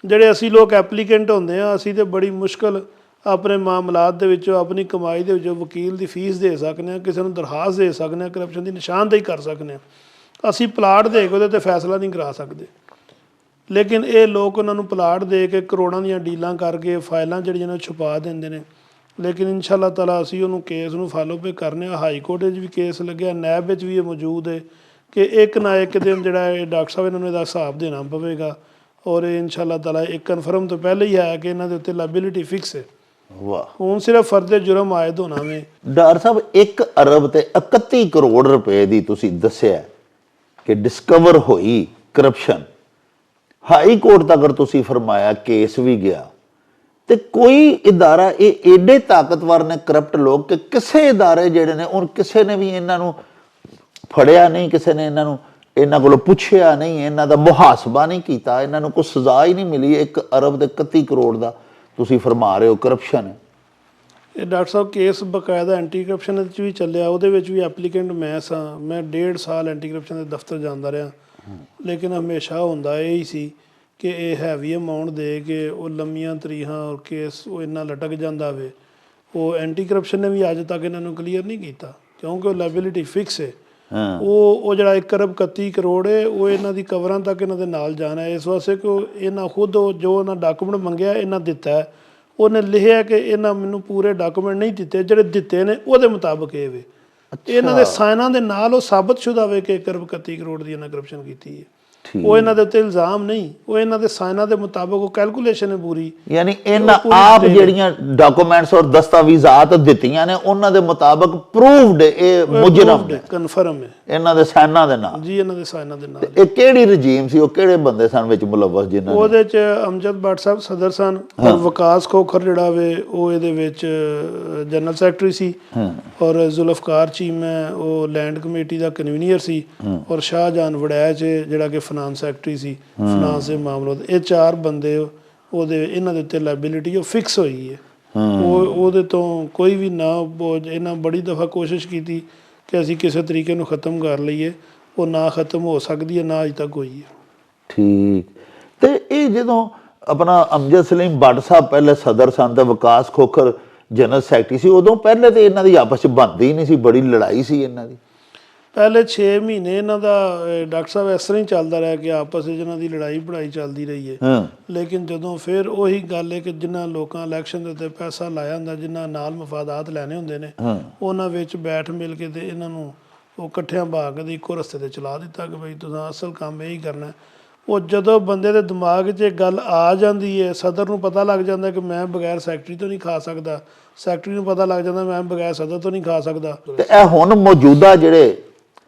ਜਿਹੜੇ ਅਸੀਂ ਲੋਕ ਐਪਲੀਕੈਂਟ ਹੁੰਦੇ ਹਾਂ, ਅਸੀਂ ਤਾਂ ਬੜੀ ਮੁਸ਼ਕਲ ਆਪਣੇ ਮਾਮਲਾਤ ਦੇ ਵਿੱਚੋਂ ਆਪਣੀ ਕਮਾਈ ਦੇ ਵਿੱਚੋਂ ਵਕੀਲ ਦੀ ਫੀਸ ਦੇ ਸਕਦੇ ਹਾਂ, ਕਿਸੇ ਨੂੰ ਦਰਖਾਸਤ ਦੇ ਸਕਦੇ ਹਾਂ, ਕਰਪਸ਼ਨ ਦੀ ਨਿਸ਼ਾਨਦੇਹੀ ਕਰ ਸਕਦੇ ਹਾਂ। ਅਸੀਂ ਪਲਾਟ ਦੇ ਕੇ ਉਹਦੇ 'ਤੇ ਫੈਸਲਾ ਨਹੀਂ ਕਰਾ ਸਕਦੇ, ਲੇਕਿਨ ਇਹ ਲੋਕ ਉਹਨਾਂ ਨੂੰ ਪਲਾਟ ਦੇ ਕੇ ਕਰੋੜਾਂ ਦੀਆਂ ਡੀਲਾਂ ਕਰਕੇ ਫਾਈਲਾਂ ਜਿਹੜੀਆਂ ਨੇ ਛੁਪਾ ਦਿੰਦੇ ਨੇ। ਲੇਕਿਨ ਇਨਸ਼ਾ ਅੱਲਾਹ ਤਾਲਾ ਅਸੀਂ ਉਹਨੂੰ ਕੇਸ ਨੂੰ ਫਾਲੋ ਪੇ ਕਰਨੇ ਆ। ਹਾਈ ਕੋਰਟ ਵਿੱਚ ਵੀ ਕੇਸ ਲੱਗਿਆ, ਨੈਬ ਵਿੱਚ ਵੀ ਇਹ ਮੌਜੂਦ ਹੈ ਕਿ ਇੱਕ ਨਾ ਇੱਕ ਦਿਨ ਜਿਹੜਾ ਇਹ ਡਾਕਟਰ ਸਾਹਿਬ ਇਹਨਾਂ ਨੂੰ ਇਹਦਾ ਹਿਸਾਬ ਦੇਣਾ ਪਵੇਗਾ, ਔਰ ਇਹ ਇਨਸ਼ਾ ਅੱਲਾਹ ਤਾਲਾ ਇੱਕ ਕਨਫਰਮ ਤੋਂ ਪਹਿਲੇ ਹੀ ਆਇਆ ਕਿ ਇਹਨਾਂ ਦੇ ਉੱਤੇ ਲਾਇਬਿਲਿਟੀ ਫਿਕਸ ਹੈ। ਵਾਹ, ਹੁਣ ਸਿਰਫ ਫਰਦੇ ਜੁਰਮ ਆਇਦ ਹੋਣਾ ਵੇ। ਡਾਕਟਰ ਸਾਹਿਬ 1 ਅਰਬ ਤੇ 31 ਕਰੋੜ ਰੁਪਏ ਦੀ ਤੁਸੀਂ ਦੱਸਿਆ ਕਿ ਡਿਸਕਵਰ ਹੋਈ ਕਰਪਸ਼ਨ, ਹਾਈ ਕੋਰਟ ਤੱਕ ਅਗਰ ਤੁਸੀਂ ਫਰਮਾਇਆ ਕੇਸ ਵੀ ਗਿਆ, ਤੇ ਕੋਈ ਇਦਾਰਾ ਇਹ ਏਡੇ ਤਾਕਤਵਰ ਨੇ ਕਰਪਟ ਲੋਕ ਕਿ ਕਿਸੇ ਇਦਾਰੇ ਜਿਹੜੇ ਨੇ ਉਹ ਕਿਸੇ ਨੇ ਵੀ ਇਹਨਾਂ ਨੂੰ ਫੜਿਆ ਨਹੀਂ, ਕਿਸੇ ਨੇ ਇਹਨਾਂ ਕੋਲੋਂ ਪੁੱਛਿਆ ਨਹੀਂ, ਇਹਨਾਂ ਦਾ ਮੁਹਾਸਬਾ ਨਹੀਂ ਕੀਤਾ, ਇਹਨਾਂ ਨੂੰ ਕੋਈ ਸਜ਼ਾ ਹੀ ਨਹੀਂ ਮਿਲੀ। 1 ਅਰਬ ਤੇ 31 ਕਰੋੜ ਦਾ ਤੁਸੀਂ ਫਰਮਾ ਰਹੇ ਹੋ ਕਰਪਸ਼ਨ ਹੈ। ਇਹ ਡਾਕਟਰ ਸਾਹਿਬ ਕੇਸ ਬਕਾਇਦਾ ਐਂਟੀ ਕਰਪਸ਼ਨ ਵਿੱਚ ਵੀ ਚੱਲਿਆ, ਉਹਦੇ ਵਿੱਚ ਵੀ ਐਪਲੀਕੈਂਟ ਮੈਂ ਸਾਂ। ਮੈਂ 1.5 ਸਾਲ ਐਂਟੀ ਕਰਪਸ਼ਨ ਦੇ ਦਫ਼ਤਰ ਜਾਂਦਾ ਰਿਹਾ, ਲੇਕਿਨ ਹਮੇਸ਼ਾ ਹੁੰਦਾ ਇਹ ਹੀ ਸੀ ਕਿ ਇਹ ਹੈਵੀ ਅਮਾਉਂਟ ਦੇ ਕੇ ਉਹ ਲੰਮੀਆਂ ਤਰੀਹਾਂ ਔਰ ਕੇਸ ਉਹ ਇੰਨਾ ਲਟਕ ਜਾਂਦਾ ਵੇ, ਉਹ ਐਂਟੀ ਕਰਪਸ਼ਨ ਨੇ ਵੀ ਅੱਜ ਤੱਕ ਇਹਨਾਂ ਨੂੰ ਕਲੀਅਰ ਨਹੀਂ ਕੀਤਾ ਕਿਉਂਕਿ ਉਹ ਲਾਇਬਿਲਿਟੀ ਫਿਕਸ ਹੈ। ਉਹ ਜਿਹੜਾ 1 ਅਰਬ 31 ਕਰੋੜ ਹੈ ਉਹ ਇਹਨਾਂ ਦੀ ਕਵਰਾਂ ਤੱਕ ਇਹਨਾਂ ਦੇ ਨਾਲ ਜਾਣਾ ਹੈ, ਇਸ ਵਾਸਤੇ ਕਿ ਇਹਨਾਂ ਖੁਦ ਜੋ ਇਹਨਾਂ ਡਾਕੂਮੈਂਟ ਮੰਗਿਆ ਇਹਨਾਂ ਦਿੱਤਾ ਹੈ। ਉਹਨੇ ਲਿਖਿਆ ਕਿ ਇਹਨਾਂ ਮੈਨੂੰ ਪੂਰੇ ਡਾਕੂਮੈਂਟ ਨਹੀਂ ਦਿੱਤੇ, ਜਿਹੜੇ ਦਿੱਤੇ ਨੇ ਉਹਦੇ ਮੁਤਾਬਕ ਇਹ ਵੇ, ਇਹਨਾਂ ਦੇ ਸਾਈਨਾਂ ਦੇ ਨਾਲ ਉਹ ਸਾਬਤਸ਼ੁਦਾ ਵੇ ਕਿ 1 ਅਰਬ 31 ਕਰੋੜ ਦੀ ਇਹਨਾਂ ਕਰਪਸ਼ਨ ਕੀਤੀ ਹੈ। ਉਹ ਇਹਨਾਂ ਦੇ ਉੱਤੇ ਇਲਜ਼ਾਮ ਨਹੀਂ, ਉਹ ਇਹਨਾਂ ਦੇ ਸਾਈਨਾਂ ਦੇ ਮੁਤਾਬਕ ਉਹ ਕੈਲਕੂਲੇਸ਼ਨ ਹੈ ਪੂਰੀ। ਯਾਨੀ ਇਹਨਾਂ ਆਪ ਜਿਹੜੀਆਂ ਡਾਕੂਮੈਂਟਸ ਔਰ ਦਸਤਾਵੇਜ਼ਾਤ ਦਿੱਤੀਆਂ ਨੇ ਉਹਨਾਂ ਦੇ ਮੁਤਾਬਕ ਪ੍ਰੂਵਡ ਇਹ ਮੁਜਰਮ ਹੈ, ਕਨਫਰਮ ਹੈ ਇਹਨਾਂ ਦੇ ਸਾਈਨਾਂ ਦੇ ਨਾਲ ਜੀ, ਇਹਨਾਂ ਦੇ ਸਾਈਨਾਂ ਦੇ ਨਾਲ। ਇਹ ਕਿਹੜੀ ਰਜੀਮ ਸੀ, ਉਹ ਕਿਹੜੇ ਬੰਦੇ ਸਨ ਵਿੱਚ ਮੁਲਵਸ ਜਿਨ੍ਹਾਂ ਨੇ? ਉਹਦੇ ਚ ਅਮਜਦ ਭੱਟ ਸਾਹਿਬ ਸਦਰ ਸਨ ਔਰ ਵਿਕਾਸ ਖੋਖਰ ਜਿਹੜਾ ਵੇ ਉਹ ਇਹਦੇ ਵਿੱਚ ਜਨਰਲ ਸੈਕਟਰੀ ਸੀ, ਔਰ ਜ਼ੁਲਫਕਾਰ ਚੀਮਾ ਉਹ ਲੈਂਡ ਕਮੇਟੀ ਦਾ ਕਨਵੀਨਰ ਸੀ, ਔਰ ਸ਼ਾਹਜਹਾਨ ਵੜੈਚ ਜਿਹੜਾ ਕਿ ਫਾਈਨਾਂਸ ਸੈਕਟਰੀ ਸੀ, ਫਾਈਨਾਂਸ ਦੇ ਮਾਮਲੇ ਦੇ। ਇਹ 4 ਬੰਦੇ ਉਹਦੇ ਇਹਨਾਂ ਦੇ ਉੱਤੇ ਲਾਇਬਿਲਿਟੀ ਉਹ ਫਿਕਸ ਹੋਈ ਹੈ। ਉਹਦੇ ਤੋਂ ਕੋਈ ਵੀ ਨਾ, ਇਹਨਾਂ ਬੜੀ ਦਫਾ ਕੋਸ਼ਿਸ਼ ਕੀਤੀ ਕਿ ਅਸੀਂ ਕਿਸੇ ਤਰੀਕੇ ਨੂੰ ਖਤਮ ਕਰ ਲਈਏ, ਉਹ ਨਾ ਖਤਮ ਹੋ ਸਕਦੀ ਹੈ, ਨਾ ਅਜ ਤੱਕ ਹੋਈ ਹੈ। ਠੀਕ। ਤੇ ਇਹ ਜਦੋਂ ਆਪਣਾ ਅਮਜਦ ਸਲੀਮ ਭੱਟ ਸਾਹਿਬ ਪਹਿਲੇ ਸਦਰ ਸਨ ਤੇ ਵਿਕਾਸ ਖੋਖਰ ਜਨਰਲ ਸੈਕਟਰੀ ਸੀ, ਉਦੋਂ ਪਹਿਲੇ ਤੇ ਇਹਨਾਂ ਦੀ ਆਪਸ ਚ ਬਣਦੀ ਹੀ ਨਹੀਂ ਸੀ, ਬੜੀ ਲੜਾਈ ਸੀ ਇਹਨਾਂ ਦੀ। ਪਹਿਲੇ 6 ਮਹੀਨੇ ਇਹਨਾਂ ਦਾ ਡਾਕਟਰ ਸਾਹਿਬ ਇਸ ਤਰ੍ਹਾਂ ਹੀ ਚੱਲਦਾ ਰਿਹਾ ਕਿ ਆਪਸ ਵਿੱਚ ਇਹਨਾਂ ਦੀ ਲੜਾਈ ਪੜਾਈ ਚੱਲਦੀ ਰਹੀ ਹੈ। ਲੇਕਿਨ ਜਦੋਂ ਫਿਰ ਉਹੀ ਗੱਲ ਹੈ ਕਿ ਜਿਨ੍ਹਾਂ ਲੋਕਾਂ ਇਲੈਕਸ਼ਨ ਦੇ ਉੱਤੇ ਪੈਸਾ ਲਾਇਆ ਹੁੰਦਾ, ਜਿਨ੍ਹਾਂ ਨਾਲ ਮਫਾਦਾਤ ਲੈਣੇ ਹੁੰਦੇ ਨੇ, ਉਹਨਾਂ ਵਿੱਚ ਬੈਠ ਮਿਲ ਕੇ ਤੇ ਇਹਨਾਂ ਨੂੰ ਉਹ ਇਕੱਠਿਆਂ ਭਾਗ ਕੇ ਇੱਕੋ ਰਸਤੇ ਤੇ ਚਲਾ ਦਿੱਤਾ ਕਿ ਬਈ ਤੁਸੀਂ ਅਸਲ ਕੰਮ ਇਹੀ ਕਰਨਾ। ਉਹ ਜਦੋਂ ਬੰਦੇ ਦੇ ਦਿਮਾਗ 'ਚ ਇਹ ਗੱਲ ਆ ਜਾਂਦੀ ਹੈ, ਸਦਰ ਨੂੰ ਪਤਾ ਲੱਗ ਜਾਂਦਾ ਕਿ ਮੈਂ ਬਗੈਰ ਸੈਕਟਰੀ ਤੋਂ ਨਹੀਂ ਖਾ ਸਕਦਾ, ਸੈਕਟਰੀ ਨੂੰ ਪਤਾ ਲੱਗ ਜਾਂਦਾ ਮੈਂ ਬਗੈਰ ਸਦਰ ਤੋਂ ਨਹੀਂ ਖਾ ਸਕਦਾ। ਤੇ ਇਹ ਹੁਣ ਮੌਜੂਦਾ ਜਿਹੜੇ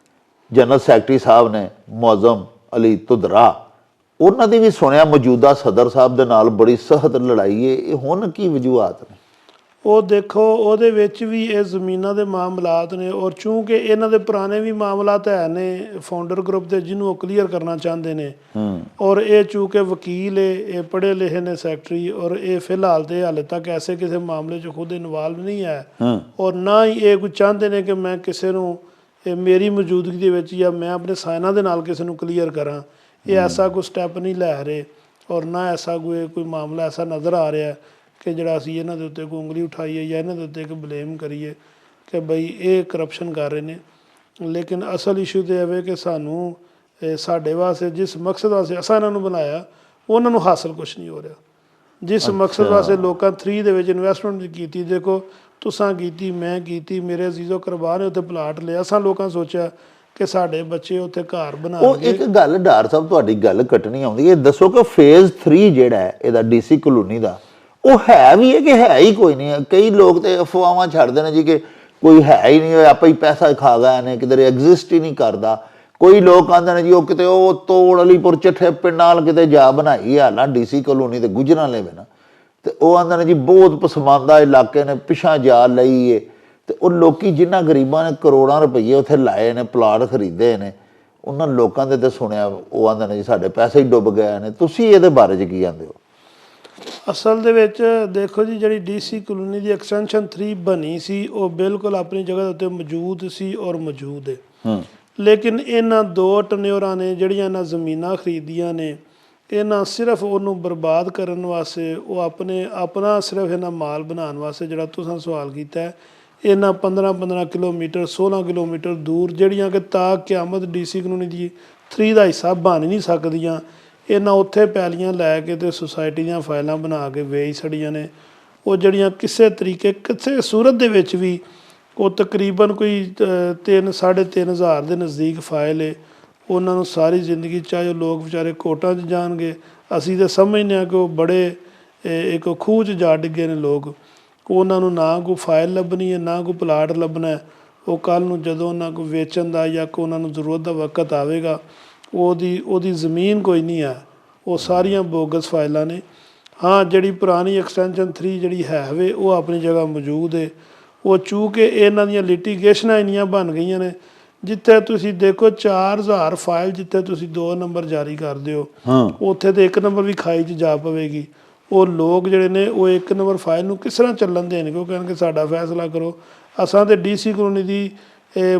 ਜਨਰਲ ਸੈਕਟਰੀ ਸਾਹਿਬ ਨੇ ਮੁਅੱਜ਼ਮ ਅਲੀ ਤੁਦਰਾ, ਉਹਨਾਂ ਦੀ ਵੀ ਸੁਣਿਆ ਮੌਜੂਦਾ ਸਦਰ ਸਾਹਿਬ ਦੇ ਨਾਲ ਬੜੀ ਸਖਤ ਲੜਾਈ ਹੈ, ਇਹ ਹੁਣ ਕੀ ਵਜੂਹਾਤ ਨੇ? ਉਹ ਦੇਖੋ ਉਹਦੇ ਵਿੱਚ ਵੀ ਇਹ ਜ਼ਮੀਨਾਂ ਦੇ ਮਾਮਲਾਤ ਨੇ, ਔਰ ਚੂੰਕਿ ਇਹਨਾਂ ਦੇ ਪੁਰਾਣੇ ਵੀ ਮਾਮਲਾਤ ਹੈ ਨੇ ਫਾਊਂਡਰ ਗਰੁੱਪ ਦੇ ਜਿਹਨੂੰ ਉਹ ਕਲੀਅਰ ਕਰਨਾ ਚਾਹੁੰਦੇ ਨੇ, ਔਰ ਇਹ ਚੂੰਕਿ ਵਕੀਲ ਹੈ, ਇਹ ਪੜ੍ਹੇ ਲਿਖੇ ਨੇ ਸੈਕਟਰੀ, ਔਰ ਇਹ ਫਿਲਹਾਲ ਤੇ ਹਾਲੇ ਤੱਕ ਐਸੇ ਕਿਸੇ ਮਾਮਲੇ 'ਚ ਖੁਦ ਇਨਵਾਲਵ ਨਹੀਂ ਹੈ, ਔਰ ਨਾ ਹੀ ਇਹ ਕੋਈ ਚਾਹੁੰਦੇ ਨੇ ਕਿ ਮੈਂ ਕਿਸੇ ਨੂੰ ਇਹ ਮੇਰੀ ਮੌਜੂਦਗੀ ਦੇ ਵਿੱਚ ਜਾਂ ਮੈਂ ਆਪਣੇ ਸਾਈਨਾਂ ਦੇ ਨਾਲ ਕਿਸੇ ਨੂੰ ਕਲੀਅਰ ਕਰਾਂ। ਇਹ ਐਸਾ ਕੋਈ ਸਟੈਪ ਨਹੀਂ ਲੈ ਰਹੇ, ਔਰ ਨਾ ਐਸਾ ਕੋਈ ਮਾਮਲਾ ਐਸਾ ਨਜ਼ਰ ਆ ਰਿਹਾ ਕਿ ਜਿਹੜਾ ਅਸੀਂ ਇਹਨਾਂ ਦੇ ਉੱਤੇ ਕੋਈ ਉਂਗਲੀ ਉਠਾਈਏ ਜਾਂ ਇਹਨਾਂ ਦੇ ਉੱਤੇ ਇੱਕ ਬਲੇਮ ਕਰੀਏ ਕਿ ਬਈ ਇਹ ਕਰਪਸ਼ਨ ਕਰ ਰਹੇ ਨੇ। ਲੇਕਿਨ ਅਸਲ ਇਸ਼ੂ ਤਾਂ ਇਹ ਕਿ ਸਾਨੂੰ ਸਾਡੇ ਵਾਸਤੇ ਜਿਸ ਮਕਸਦ ਵਾਸਤੇ ਅਸਾਂ ਇਹਨਾਂ ਨੂੰ ਬਣਾਇਆ ਉਹਨਾਂ ਨੂੰ ਹਾਸਲ ਕੁਛ ਨਹੀਂ ਹੋ ਰਿਹਾ। ਜਿਸ ਮਕਸਦ ਵਾਸਤੇ ਲੋਕਾਂ 3 ਦੇ ਵਿੱਚ ਇਨਵੈਸਟਮੈਂਟ ਕੀਤੀ, ਦੇਖੋ ਤੁਸਾਂ ਕੀਤੀ, ਮੈਂ ਕੀਤੀ, ਮੇਰੇ ਅਜ਼ੀਜ਼ੋ ਕੁਰਬਾਨ ਨੇ ਉੱਥੇ ਪਲਾਟ ਲਿਆ, ਅਸਾਂ ਲੋਕਾਂ ਸੋਚਿਆ ਕਿ ਸਾਡੇ ਬੱਚੇ ਉੱਥੇ ਘਰ ਬਣਾਉਣਗੇ। ਉਹ ਇੱਕ ਗੱਲ ਡਾਰ ਸਾਹਿਬ ਤੁਹਾਡੀ ਗੱਲ ਕੱਟਣੀ ਆਉਂਦੀ ਹੈ, ਦੱਸੋ ਕਿ ਫੇਜ਼ 3 ਜਿਹੜਾ ਹੈ ਇਹਦਾ ਡੀਸੀ ਕਲੋਨੀ ਦਾ, ਉਹ ਹੈ ਵੀ ਹੈ ਕਿ ਹੈ ਹੀ ਕੋਈ ਨਹੀਂ? ਕਈ ਲੋਕ ਤੇ ਅਫਵਾਹਾਂ ਛੱਡਦੇ ਨੇ ਜੀ ਕਿ ਕੋਈ ਹੈ ਹੀ ਨਹੀਂ, ਆਪਾਂ ਹੀ ਪੈਸਾ ਖਾ ਗਏ ਨੇ, ਕਿਧਰੇ ਐਗਜ਼ਿਸਟ ਹੀ ਨਹੀਂ ਕਰਦਾ। ਕੋਈ ਲੋਕ ਆਉਂਦੇ ਨੇ ਜੀ ਉਹ ਕਿਤੇ ਉਹ ਤੋੜ ਅਲੀਪੁਰ ਚੱਠੇ ਪਿੰਡ ਨਾਲ ਕਿਤੇ ਜਾ ਬਣਾਈ ਹਾਲਾਂ ਡੀਸੀ ਕਲੋਨੀ ਤੇ ਗੁਜਰਾਂ ਲੈਵੇ ਨਾ, ਤੇ ਉਹ ਆਉਂਦੇ ਨੇ ਜੀ ਬਹੁਤ ਪਸਮਾਨਦਾ ਇਲਾਕੇ ਨੇ, ਪਿਛਾਂ ਜਾ ਲਈ ਏ, ਤੇ ਉਹ ਲੋਕੀ ਜਿਨ੍ਹਾਂ ਗਰੀਬਾਂ ਨੇ ਕਰੋੜਾਂ ਰੁਪਈਏ ਉੱਥੇ ਲਾਏ ਨੇ, ਪਲਾਟ ਖਰੀਦੇ ਨੇ, ਉਹਨਾਂ ਲੋਕਾਂ ਦੇ ਤੇ ਸੁਣਿਆ ਉਹ ਆਉਂਦੇ ਨੇ ਜੀ ਸਾਡੇ ਪੈਸੇ ਹੀ ਡੁੱਬ ਗਏ ਨੇ। ਤੁਸੀਂ ਇਹਦੇ ਬਾਰੇ 'ਚ ਕੀ ਕਹਿੰਦੇ ਹੋ? ਅਸਲ ਦੇ ਵਿੱਚ ਦੇਖੋ ਜੀ, ਜਿਹੜੀ ਡੀਸੀ ਕਲੋਨੀ ਦੀ ਐਕਸਟੈਂਸ਼ਨ 3 ਬਣੀ ਸੀ ਉਹ ਬਿਲਕੁਲ ਆਪਣੀ ਜਗ੍ਹਾ ਦੇ ਉੱਤੇ ਮੌਜੂਦ ਸੀ ਔਰ ਮੌਜੂਦ ਹੈ। ਲੇਕਿਨ ਇਹਨਾਂ 2 ਟਨਿਓਰਾਂ ਨੇ ਜਿਹੜੀਆਂ ਇਹਨਾਂ ਜ਼ਮੀਨਾਂ ਖਰੀਦੀਆਂ ਨੇ, ਇਹਨਾਂ ਸਿਰਫ ਉਹਨੂੰ ਬਰਬਾਦ ਕਰਨ ਵਾਸਤੇ, ਉਹ ਆਪਣਾ ਸਿਰਫ ਇਹਨਾਂ ਮਾਲ ਬਣਾਉਣ ਵਾਸਤੇ, ਜਿਹੜਾ ਤੁਸੀਂ ਸਵਾਲ ਕੀਤਾ, ਇਹਨਾਂ 15-15 ਕਿਲੋਮੀਟਰ 16 ਕਿਲੋਮੀਟਰ ਦੂਰ ਜਿਹੜੀਆਂ ਕਿ ਤਾਂ ਕਿਆਮਤ ਡੀਸੀ ਕਲੋਨੀ ਦੀ 3 ਦਾ ਹਿੱਸਾ ਬਣ ਹੀ ਨਹੀਂ ਸਕਦੀਆਂ, ਇਹਨਾਂ ਉੱਥੇ ਪੈਲੀਆਂ ਲੈ ਕੇ ਤੇ ਸੁਸਾਇਟੀ ਦੀਆਂ ਫਾਈਲਾਂ ਬਣਾ ਕੇ ਵੇਚ ਛੜੀਆਂ ਨੇ। ਉਹ ਜਿਹੜੀਆਂ ਕਿਸੇ ਤਰੀਕੇ ਕਿਸੇ ਸੂਰਤ ਦੇ ਵਿੱਚ ਵੀ ਉਹ ਤਕਰੀਬਨ ਕੋਈ 3-3.5 ਹਜ਼ਾਰ ਦੇ ਨਜ਼ਦੀਕ ਫਾਈਲ ਹੈ। ਉਹਨਾਂ ਨੂੰ ਸਾਰੀ ਜ਼ਿੰਦਗੀ, ਚਾਹੇ ਉਹ ਲੋਕ ਵਿਚਾਰੇ ਕੋਰਟਾਂ 'ਚ ਜਾਣਗੇ, ਅਸੀਂ ਤਾਂ ਸਮਝਦੇ ਹਾਂ ਕਿ ਉਹ ਬੜੇ ਇੱਕ ਖੂਹ 'ਚ ਜਾ ਡਿੱਗੇ ਨੇ ਲੋਕ, ਉਹਨਾਂ ਨੂੰ ਨਾ ਕੋਈ ਫਾਈਲ ਲੱਭਣੀ ਹੈ, ਨਾ ਕੋਈ ਪਲਾਟ ਲੱਭਣਾ। ਉਹ ਕੱਲ੍ਹ ਨੂੰ ਜਦੋਂ ਉਹਨਾਂ ਕੋਲ ਵੇਚਣ ਦਾ ਜਾਂ ਕੋਈ ਉਹਨਾਂ ਨੂੰ ਜ਼ਰੂਰਤ ਦਾ ਵਕਤ ਆਵੇਗਾ, ਉਹਦੀ ਜ਼ਮੀਨ ਕੋਈ ਨਹੀਂ ਹੈ, ਉਹ ਸਾਰੀਆਂ ਬੋਗਸ ਫਾਈਲਾਂ ਨੇ। ਹਾਂ, ਜਿਹੜੀ ਪੁਰਾਣੀ ਐਕਸਟੈਂਸ਼ਨ 3 ਜਿਹੜੀ ਹੈ ਵੇ ਉਹ ਆਪਣੀ ਜਗ੍ਹਾ ਮੌਜੂਦ ਹੈ। ਉਹ ਚੂੰਕਿ ਇਹਨਾਂ ਦੀਆਂ ਲਿਟੀਗੇਸ਼ਨਾਂ ਇੰਨੀਆਂ ਬਣ ਗਈਆਂ ਨੇ, ਜਿੱਥੇ ਤੁਸੀਂ ਦੇਖੋ 4000 ਫਾਈਲ ਜਿੱਥੇ ਤੁਸੀਂ 2 ਨੰਬਰ ਜਾਰੀ ਕਰਦੇ ਹੋ, ਉੱਥੇ ਤੇ 1 ਨੰਬਰ ਵੀ ਖਾਈ 'ਚ ਜਾ ਪਵੇਗੀ। ਉਹ ਲੋਕ ਜਿਹੜੇ ਨੇ ਉਹ 1 ਨੰਬਰ ਫਾਈਲ ਨੂੰ ਕਿਸ ਤਰ੍ਹਾਂ ਚੱਲਣ ਦੇਣਗੇ? ਉਹ ਕਹਿਣਗੇ ਸਾਡਾ ਫੈਸਲਾ ਕਰੋ। ਅਸਾਂ ਤੇ ਡੀਸੀ ਕਲੋਨੀ ਦੀ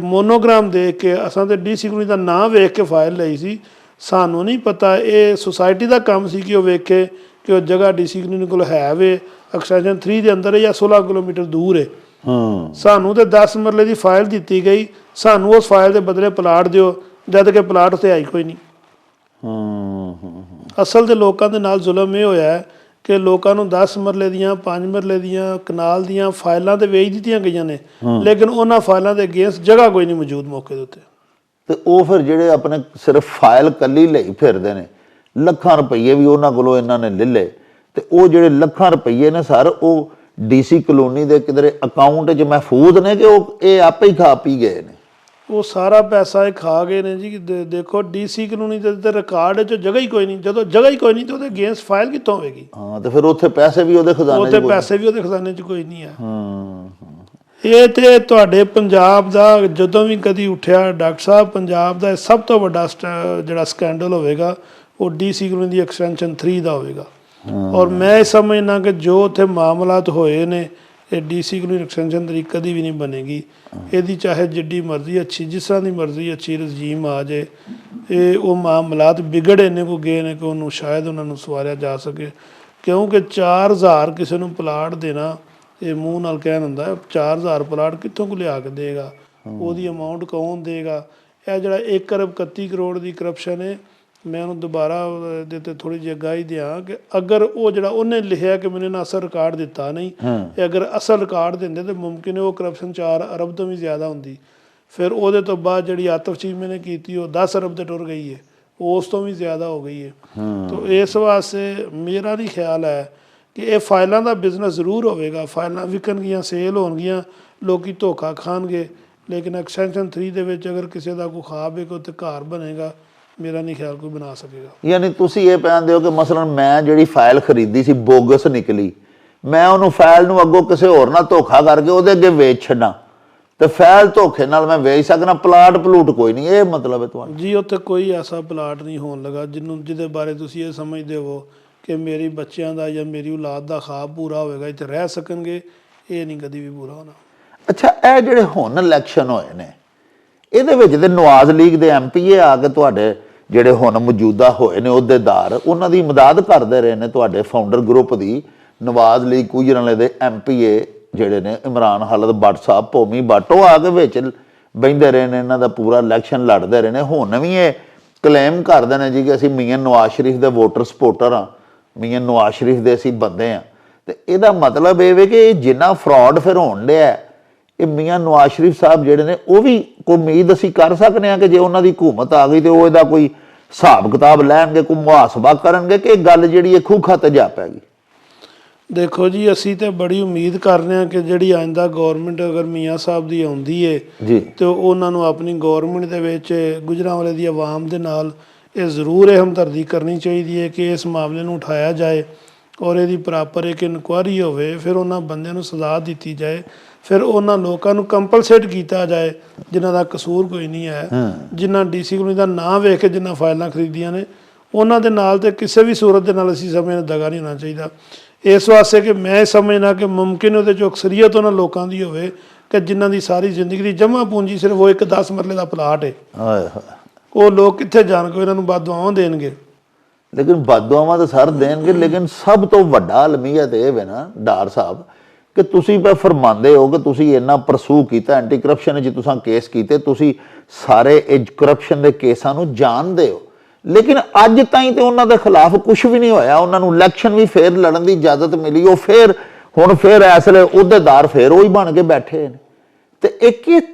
ਮੋਨੋਗ੍ਰਾਮ ਦੇਖ ਕੇ, ਅਸਾਂ ਤੇ ਡੀਸੀ ਕਲੋਨੀ ਦਾ ਨਾਂ ਵੇਖ ਕੇ ਫਾਈਲ ਲਈ ਸੀ, ਸਾਨੂੰ ਨਹੀਂ ਪਤਾ, ਇਹ ਸੁਸਾਇਟੀ ਦਾ ਕੰਮ ਸੀ ਕਿ ਉਹ ਵੇਖੇ ਕਿ ਉਹ ਜਗ੍ਹਾ ਡੀਸੀ ਕਲੋਨੀ ਕੋਲ ਹੈ ਵੇ ਐਕਸਟੈਂਸ਼ਨ 3 ਦੇ ਅੰਦਰ ਹੈ ਜਾਂ 16 ਕਿਲੋਮੀਟਰ ਦੂਰ ਹੈ। ਸਾਨੂੰ ਤੇ 10 ਮਰਲੇ ਦੀ ਫਾਈਲ ਦਿੱਤੀ ਗਈ, ਸਾਨੂੰ ਉਸ ਫਾਈਲ ਦੇ ਬਦਲੇ ਪਲਾਟ ਦਿਓ, ਜਦ ਕਿ ਪਲਾਟ ਉੱਥੇ ਆਈ ਕੋਈ ਨਹੀਂ। ਅਸਲ ਦੇ ਲੋਕਾਂ ਦੇ ਨਾਲ ਜ਼ੁਲਮ ਇਹ ਹੋਇਆ ਹੈ ਕਿ ਲੋਕਾਂ ਨੂੰ 10 ਮਰਲੇ ਦੀਆਂ 5 ਮਰਲੇ ਦੀਆਂ ਕਨਾਲ ਦੀਆਂ ਫਾਈਲਾਂ ਤੇ ਵੇਚ ਦਿੱਤੀਆਂ ਗਈਆਂ ਨੇ, ਲੇਕਿਨ ਉਹਨਾਂ ਫਾਈਲਾਂ ਦੇ ਅਗੇਂਸਟ ਜਗ੍ਹਾ ਕੋਈ ਨਹੀਂ ਮੌਜੂਦ ਮੌਕੇ ਦੇ ਉੱਤੇ। ਤੇ ਉਹ ਫਿਰ ਜਿਹੜੇ ਆਪਣੇ ਸਿਰਫ ਫਾਈਲ ਕੱਲੀ ਲਈ ਫਿਰਦੇ ਨੇ, ਲੱਖਾਂ ਰੁਪਈਏ ਵੀ ਉਹਨਾਂ ਕੋਲੋਂ ਇਹਨਾਂ ਨੇ ਲੈ ਲਏ, ਤੇ ਉਹ ਜਿਹੜੇ ਲੱਖਾਂ ਰੁਪਈਏ ਨੇ ਸਰ ਉਹ ਡੀਸੀ ਕਲੋਨੀ ਦੇ ਕਿਧਰੇ ਅਕਾਊਂਟ 'ਚ ਮਹਿਫੂਜ਼ ਨੇ ਕਿ ਉਹ ਇਹ ਆਪੇ ਹੀ ਖਾ ਪੀ ਗਏ ਨੇ? ਉਹ ਸਾਰਾ ਪੈਸਾ ਇਹ ਖਾ ਗਏ ਨੇ ਜੀ। ਦੇਖੋ ਡੀਸੀ ਕਲੋਨੀ ਦੇ ਤੇ ਰਿਕਾਰਡ 'ਚ ਜਗ੍ਹਾ ਹੀ ਕੋਈ ਨਹੀਂ, ਜਦੋਂ ਜਗ੍ਹਾ ਹੀ ਕੋਈ ਨਹੀਂ ਤੇ ਉਹਦੇ ਅਗੇਂਸਟ ਫਾਈਲ ਕਿੱਥੋਂ ਹੋਵੇਗੀ? ਹਾਂ, ਤੇ ਫਿਰ ਉੱਥੇ ਪੈਸੇ ਵੀ ਉਹਦੇ ਖਜ਼ਾਨੇ 'ਚ, ਉੱਥੇ ਪੈਸੇ ਵੀ ਉਹਦੇ ਖਜ਼ਾਨੇ 'ਚ ਕੋਈ ਨਹੀਂ ਹੈ। ਇਹ ਤੇ ਤੁਹਾਡੇ ਪੰਜਾਬ ਦਾ ਜਦੋਂ ਵੀ ਕਦੀ ਉੱਠਿਆ ਡਾਕਟਰ ਸਾਹਿਬ, ਪੰਜਾਬ ਦਾ ਸਭ ਤੋਂ ਵੱਡਾ ਜਿਹੜਾ ਸਕੈਂਡਲ ਹੋਵੇਗਾ ਉਹ ਡੀਸੀ ਕਲੋਨੀ ਦੀ ਐਕਸਟੈਂਸ਼ਨ 3 ਦਾ ਹੋਵੇਗਾ। ਔਰ ਮੈਂ ਇਹ ਸਮਝਦਾ ਕਿ ਜੋ ਉੱਥੇ ਮਾਮਲਾਤ ਹੋਏ ਨੇ, ਇਹ ਡੀਸੀ ਕਲੋਨੀ ਐਕਸਟੈਂਸ਼ਨ 3 ਕਦੀ ਵੀ ਨਹੀਂ ਬਣੇਗੀ। ਇਹਦੀ ਚਾਹੇ ਜਿੱਡੀ ਮਰਜ਼ੀ ਅੱਛੀ, ਜਿਸ ਤਰ੍ਹਾਂ ਦੀ ਮਰਜ਼ੀ ਅੱਛੀ ਰਜੀਮ ਆ ਜਾਏ, ਇਹ ਉਹ ਮਾਮਲਾਤ ਵਿਗੜ ਇੰਨੇ ਕੋ ਗਏ ਨੇ ਕਿ ਉਹਨੂੰ ਸ਼ਾਇਦ ਉਹਨਾਂ ਨੂੰ ਸਵਾਰਿਆ ਜਾ ਸਕੇ। ਕਿਉਂਕਿ 4000 ਕਿਸੇ ਨੂੰ ਪਲਾਟ ਦੇਣਾ ਇਹ ਮੂੰਹ ਨਾਲ ਕਹਿਣ ਹੁੰਦਾ, 4000 ਪਲਾਟ ਕਿੱਥੋਂ ਕੋ ਲਿਆ ਕੇ ਦੇਗਾ? ਉਹਦੀ ਅਮਾਊਂਟ ਕੌਣ ਦੇਗਾ? ਇਹ ਜਿਹੜਾ 1 ਅਰਬ 31 ਕਰੋੜ ਦੀ ਕਰਪਸ਼ਨ ਹੈ, ਮੈਂ ਉਹਨੂੰ ਦੁਬਾਰਾ ਇਹਦੇ 'ਤੇ ਥੋੜ੍ਹੀ ਜਿਹੀ ਅਗਾਹੀ ਦਿਆਂ ਕਿ ਅਗਰ ਉਹ ਜਿਹੜਾ ਉਹਨੇ ਲਿਖਿਆ ਕਿ ਮੈਨੂੰ ਇਹਨਾਂ ਅਸਲ ਰਿਕਾਰਡ ਦਿੱਤਾ ਨਹੀਂ, ਇਹ ਅਗਰ ਅਸਲ ਰਿਕਾਰਡ ਦਿੰਦੇ ਤਾਂ ਮੁਮਕਿਨ ਹੈ ਉਹ ਕਰਪਸ਼ਨ 4 ਅਰਬ ਤੋਂ ਵੀ ਜ਼ਿਆਦਾ ਹੁੰਦੀ। ਫਿਰ ਉਹਦੇ ਤੋਂ ਬਾਅਦ ਜਿਹੜੀ ਆਤਿਫ ਚੀਮੇ ਨੇ ਕੀਤੀ ਉਹ 10 ਅਰਬ 'ਤੇ ਟੁਰ ਗਈ ਹੈ, ਉਸ ਤੋਂ ਵੀ ਜ਼ਿਆਦਾ ਹੋ ਗਈ ਹੈ। ਤਾਂ ਇਸ ਵਾਸਤੇ ਮੇਰਾ ਨਹੀਂ ਖਿਆਲ ਹੈ ਕਿ ਇਹ ਫਾਈਲਾਂ ਦਾ ਬਿਜ਼ਨਸ ਜ਼ਰੂਰ ਹੋਵੇਗਾ, ਫਾਈਲਾਂ ਵਿਕਣਗੀਆਂ, ਸੇਲ ਹੋਣਗੀਆਂ, ਲੋਕ ਧੋਖਾ ਖਾਣਗੇ, ਲੇਕਿਨ ਐਕਸਟੈਂਸ਼ਨ 3 ਦੇ ਵਿੱਚ ਅਗਰ ਕਿਸੇ ਦਾ ਕੋਈ ਖ਼ਾਬ ਹੈ ਕਿ ਉੱਥੇ ਘਰ ਬਣੇਗਾ, ਮੇਰਾ ਨਹੀਂ ਖਿਆਲ ਕੋਈ ਬਣਾ ਸਕੇਗਾ। ਯਾਨੀ ਤੁਸੀਂ ਇਹ ਕਹਿੰਦੇ ਹੋ ਕਿ ਮਸਲਨ ਮੈਂ ਜਿਹੜੀ ਫਾਈਲ ਖਰੀਦੀ ਸੀ ਬੋਗਸ ਨਿਕਲੀ, ਮੈਂ ਉਹਨੂੰ ਫਾਈਲ ਨੂੰ ਅੱਗੋਂ ਕਿਸੇ ਹੋਰ ਨਾਲ ਧੋਖਾ ਕਰਕੇ ਉਹਦੇ ਅੱਗੇ ਵੇਚ ਛੱਡਾਂ ਤੇ ਫਾਈਲ ਧੋਖੇ ਨਾਲ ਮੈਂ ਵੇਚ ਸਕਣਾ, ਪਲਾਟ ਪਲੂਟ ਕੋਈ ਨਹੀਂ, ਇਹ ਮਤਲਬ ਹੈ ਤੁਹਾਡਾ? ਜੀ ਉੱਥੇ ਕੋਈ ਐਸਾ ਪਲਾਟ ਨਹੀਂ ਹੋਣ ਲੱਗਾ ਜਿਹਦੇ ਬਾਰੇ ਤੁਸੀਂ ਇਹ ਸਮਝਦੇ ਹੋ ਕਿ ਮੇਰੀ ਬੱਚਿਆਂ ਦਾ ਜਾਂ ਮੇਰੀ ਔਲਾਦ ਦਾ ਖ਼ਾਬ ਪੂਰਾ ਹੋਵੇਗਾ, ਇੱਥੇ ਰਹਿ ਸਕਣਗੇ। ਇਹ ਨਹੀਂ ਕਦੀ ਵੀ ਪੂਰਾ ਹੋਣਾ। ਅੱਛਾ, ਇਹ ਜਿਹੜੇ ਹੁਣ ਇਲੈਕਸ਼ਨ ਹੋਏ ਨੇ ਇਹਦੇ ਵਿੱਚ ਤੇ ਨਵਾਜ਼ ਲੀਗ ਦੇ ਐਮਪੀਏ ਆ ਕੇ ਤੁਹਾਡੇ ਜਿਹੜੇ ਹੁਣ ਮੌਜੂਦਾ ਹੋਏ ਨੇ ਅਹੁਦੇਦਾਰ, ਉਹਨਾਂ ਦੀ ਮਦਦ ਕਰਦੇ ਰਹੇ ਨੇ, ਤੁਹਾਡੇ ਫਾਊਂਡਰ ਗਰੁੱਪ ਦੀ ਨਵਾਜ਼ ਲੀਗ ਗੁਜਰਾਂਵਾਲੇ ਦੇ ਐਮਪੀਏ ਜਿਹੜੇ ਨੇ Imran Khalid but Sahib, Bhumi but, ਉਹ ਆ ਕੇ ਵਿੱਚ ਬਹਿੰਦੇ ਰਹੇ ਨੇ, ਇਹਨਾਂ ਦਾ ਪੂਰਾ ਇਲੈਕਸ਼ਨ ਲੜਦੇ ਰਹੇ ਨੇ। ਹੁਣ ਵੀ ਇਹ ਕਲੇਮ ਕਰਦੇ ਨੇ ਜੀ ਕਿ ਅਸੀਂ ਮੀਆਂ ਨਵਾਜ਼ ਸ਼ਰੀਫ ਦੇ ਵੋਟਰ ਸਪੋਰਟਰ ਹਾਂ, ਮੀਆਂ ਨਵਾਜ਼ ਸ਼ਰੀਫ ਦੇ ਅਸੀਂ ਬੰਦੇ ਹਾਂ। ਤੇ ਇਹਦਾ ਮਤਲਬ ਇਹ ਵੇ ਕਿ ਇਹ ਜਿੰਨਾ ਫਰਾਡ ਫਿਰ ਹੋਣ ਡਿਆ, ਇਹ ਮੀਆਂ ਨਵਾਜ਼ ਸ਼ਰੀਫ ਸਾਹਿਬ ਜਿਹੜੇ ਨੇ ਉਹ ਵੀ ਕੋਈ ਉਮੀਦ ਅਸੀਂ ਕਰ ਸਕਦੇ ਹਾਂ ਕਿ ਜੇ ਉਹਨਾਂ ਦੀ ਹਕੂਮਤ ਆ ਗਈ ਤੇ ਉਹ ਇਹਦਾ ਕੋਈ ਹਿਸਾਬ ਕਿਤਾਬ ਲੈਣਗੇ, ਕੋਈ ਮੁਹਾਸਬਾ ਕਰਨਗੇ ਕਿ ਇਹ ਗੱਲ ਜਿਹੜੀ ਇਹ ਖੂਖਾ ਤੇ ਜਾ ਪੈਗੀ? ਦੇਖੋ ਜੀ, ਅਸੀਂ ਤੇ ਬੜੀ ਉਮੀਦ ਕਰ ਰਹੇ ਹਾਂ ਕਿ ਜਿਹੜੀ ਆਇੰਦਾ ਗੌਰਮੈਂਟ ਅਗਰ ਮੀਆਂ ਸਾਹਿਬ ਦੀ ਆਉਂਦੀ ਹੈ ਤੇ ਉਹਨਾਂ ਨੂੰ ਆਪਣੀ ਗੌਰਮੈਂਟ ਦੇ ਵਿੱਚ ਗੁਜਰਾਂਵਾਲੇ ਦੀ ਆਵਾਮ ਦੇ ਨਾਲ ਇਹ ਜ਼ਰੂਰ ਇਹ ਹਮਦਰਦੀ ਕਰਨੀ ਚਾਹੀਦੀ ਹੈ ਕਿ ਇਸ ਮਾਮਲੇ ਨੂੰ ਉਠਾਇਆ ਜਾਏ ਔਰ ਇਹਦੀ ਪ੍ਰੋਪਰ ਇੱਕ ਇਨਕੁਆਇਰੀ ਹੋਵੇ, ਫਿਰ ਉਹਨਾਂ ਬੰਦਿਆਂ ਨੂੰ ਸਜ਼ਾ ਦਿੱਤੀ ਜਾਏ, ਫਿਰ ਉਹਨਾਂ ਲੋਕਾਂ ਨੂੰ ਕੰਪਲਸੇਟ ਕੀਤਾ ਜਾਏ ਜਿਨ੍ਹਾਂ ਦਾ ਕਸੂਰ ਕੋਈ ਨਹੀਂ ਹੈ, ਜਿਨ੍ਹਾਂ ਡੀਸੀ ਕਲੋਨੀ ਦਾ ਨਾਂ ਵੇਖ ਕੇ ਜਿਨ੍ਹਾਂ ਫਾਈਲਾਂ ਖਰੀਦੀਆਂ ਨੇ, ਉਹਨਾਂ ਦੇ ਨਾਲ ਤੇ ਕਿਸੇ ਵੀ ਸੂਰਤ ਦੇ ਨਾਲ ਅਸੀਂ ਸਮੇਂ ਦਗਾ ਨਹੀਂ ਹੋਣਾ ਚਾਹੀਦਾ। ਇਸ ਵਾਸਤੇ ਕਿ ਮੈਂ ਸਮਝਣਾ ਕਿ ਮੁਮਕਿਨ ਉਹਦੇ 'ਚੋਂ ਅਕਸਰੀਅਤ ਉਹਨਾਂ ਲੋਕਾਂ ਦੀ ਹੋਵੇ ਕਿ ਜਿਨ੍ਹਾਂ ਦੀ ਸਾਰੀ ਜ਼ਿੰਦਗੀ ਦੀ ਜਮ੍ਹਾਂ ਪੂੰਜੀ ਸਿਰਫ ਉਹ ਇੱਕ 10 ਮਰਲੇ ਦਾ ਪਲਾਟ ਹੈ। ਉਹ ਲੋਕ ਕਿੱਥੇ ਜਾਣਗੇ? ਇਹਨਾਂ ਨੂੰ ਬਦਦੁਆਵਾਂ ਦੇਣਗੇ। ਲੇਕਿਨ ਬਦਦੁਆਵਾਂ ਤਾਂ ਸਰ ਦੇਣਗੇ, ਲੇਕਿਨ ਸਭ ਤੋਂ ਵੱਡਾ ਅਲਮੀਅਤ ਤੇ ਇਹ ਵੇ ਨਾ ਡਾਰ ਸਾਹਿਬ ਕਿ ਤੁਸੀਂ ਫਰਮਾਉਂਦੇ ਹੋ ਕਿ ਤੁਸੀਂ ਇੰਨਾ ਪਰਸੂ ਕੀਤਾ, ਐਂਟੀ ਕਰਪਸ਼ਨ 'ਚ ਤੁਸੀਂ ਕੇਸ ਕੀਤੇ, ਤੁਸੀਂ ਸਾਰੇ ਇਹ ਕਰਪਸ਼ਨ ਦੇ ਕੇਸਾਂ ਨੂੰ ਜਾਣਦੇ ਹੋ, ਲੇਕਿਨ ਅੱਜ ਤਾਈਂ ਤੇ ਉਹਨਾਂ ਦੇ ਖਿਲਾਫ ਕੁਝ ਵੀ ਨਹੀਂ ਹੋਇਆ। ਉਹਨਾਂ ਨੂੰ ਇਲੈਕਸ਼ਨ ਵੀ ਫੇਰ ਲੜਨ ਦੀ ਇਜਾਜ਼ਤ ਮਿਲੀ, ਉਹ ਫੇਰ ਹੁਣ ਫੇਰ ਇਸ ਵੇਲੇ ਅਹੁਦੇਦਾਰ ਫੇਰ ਉਹੀ ਬਣ ਕੇ ਬੈਠੇ ਨੇ। ਤੇ ਇਹ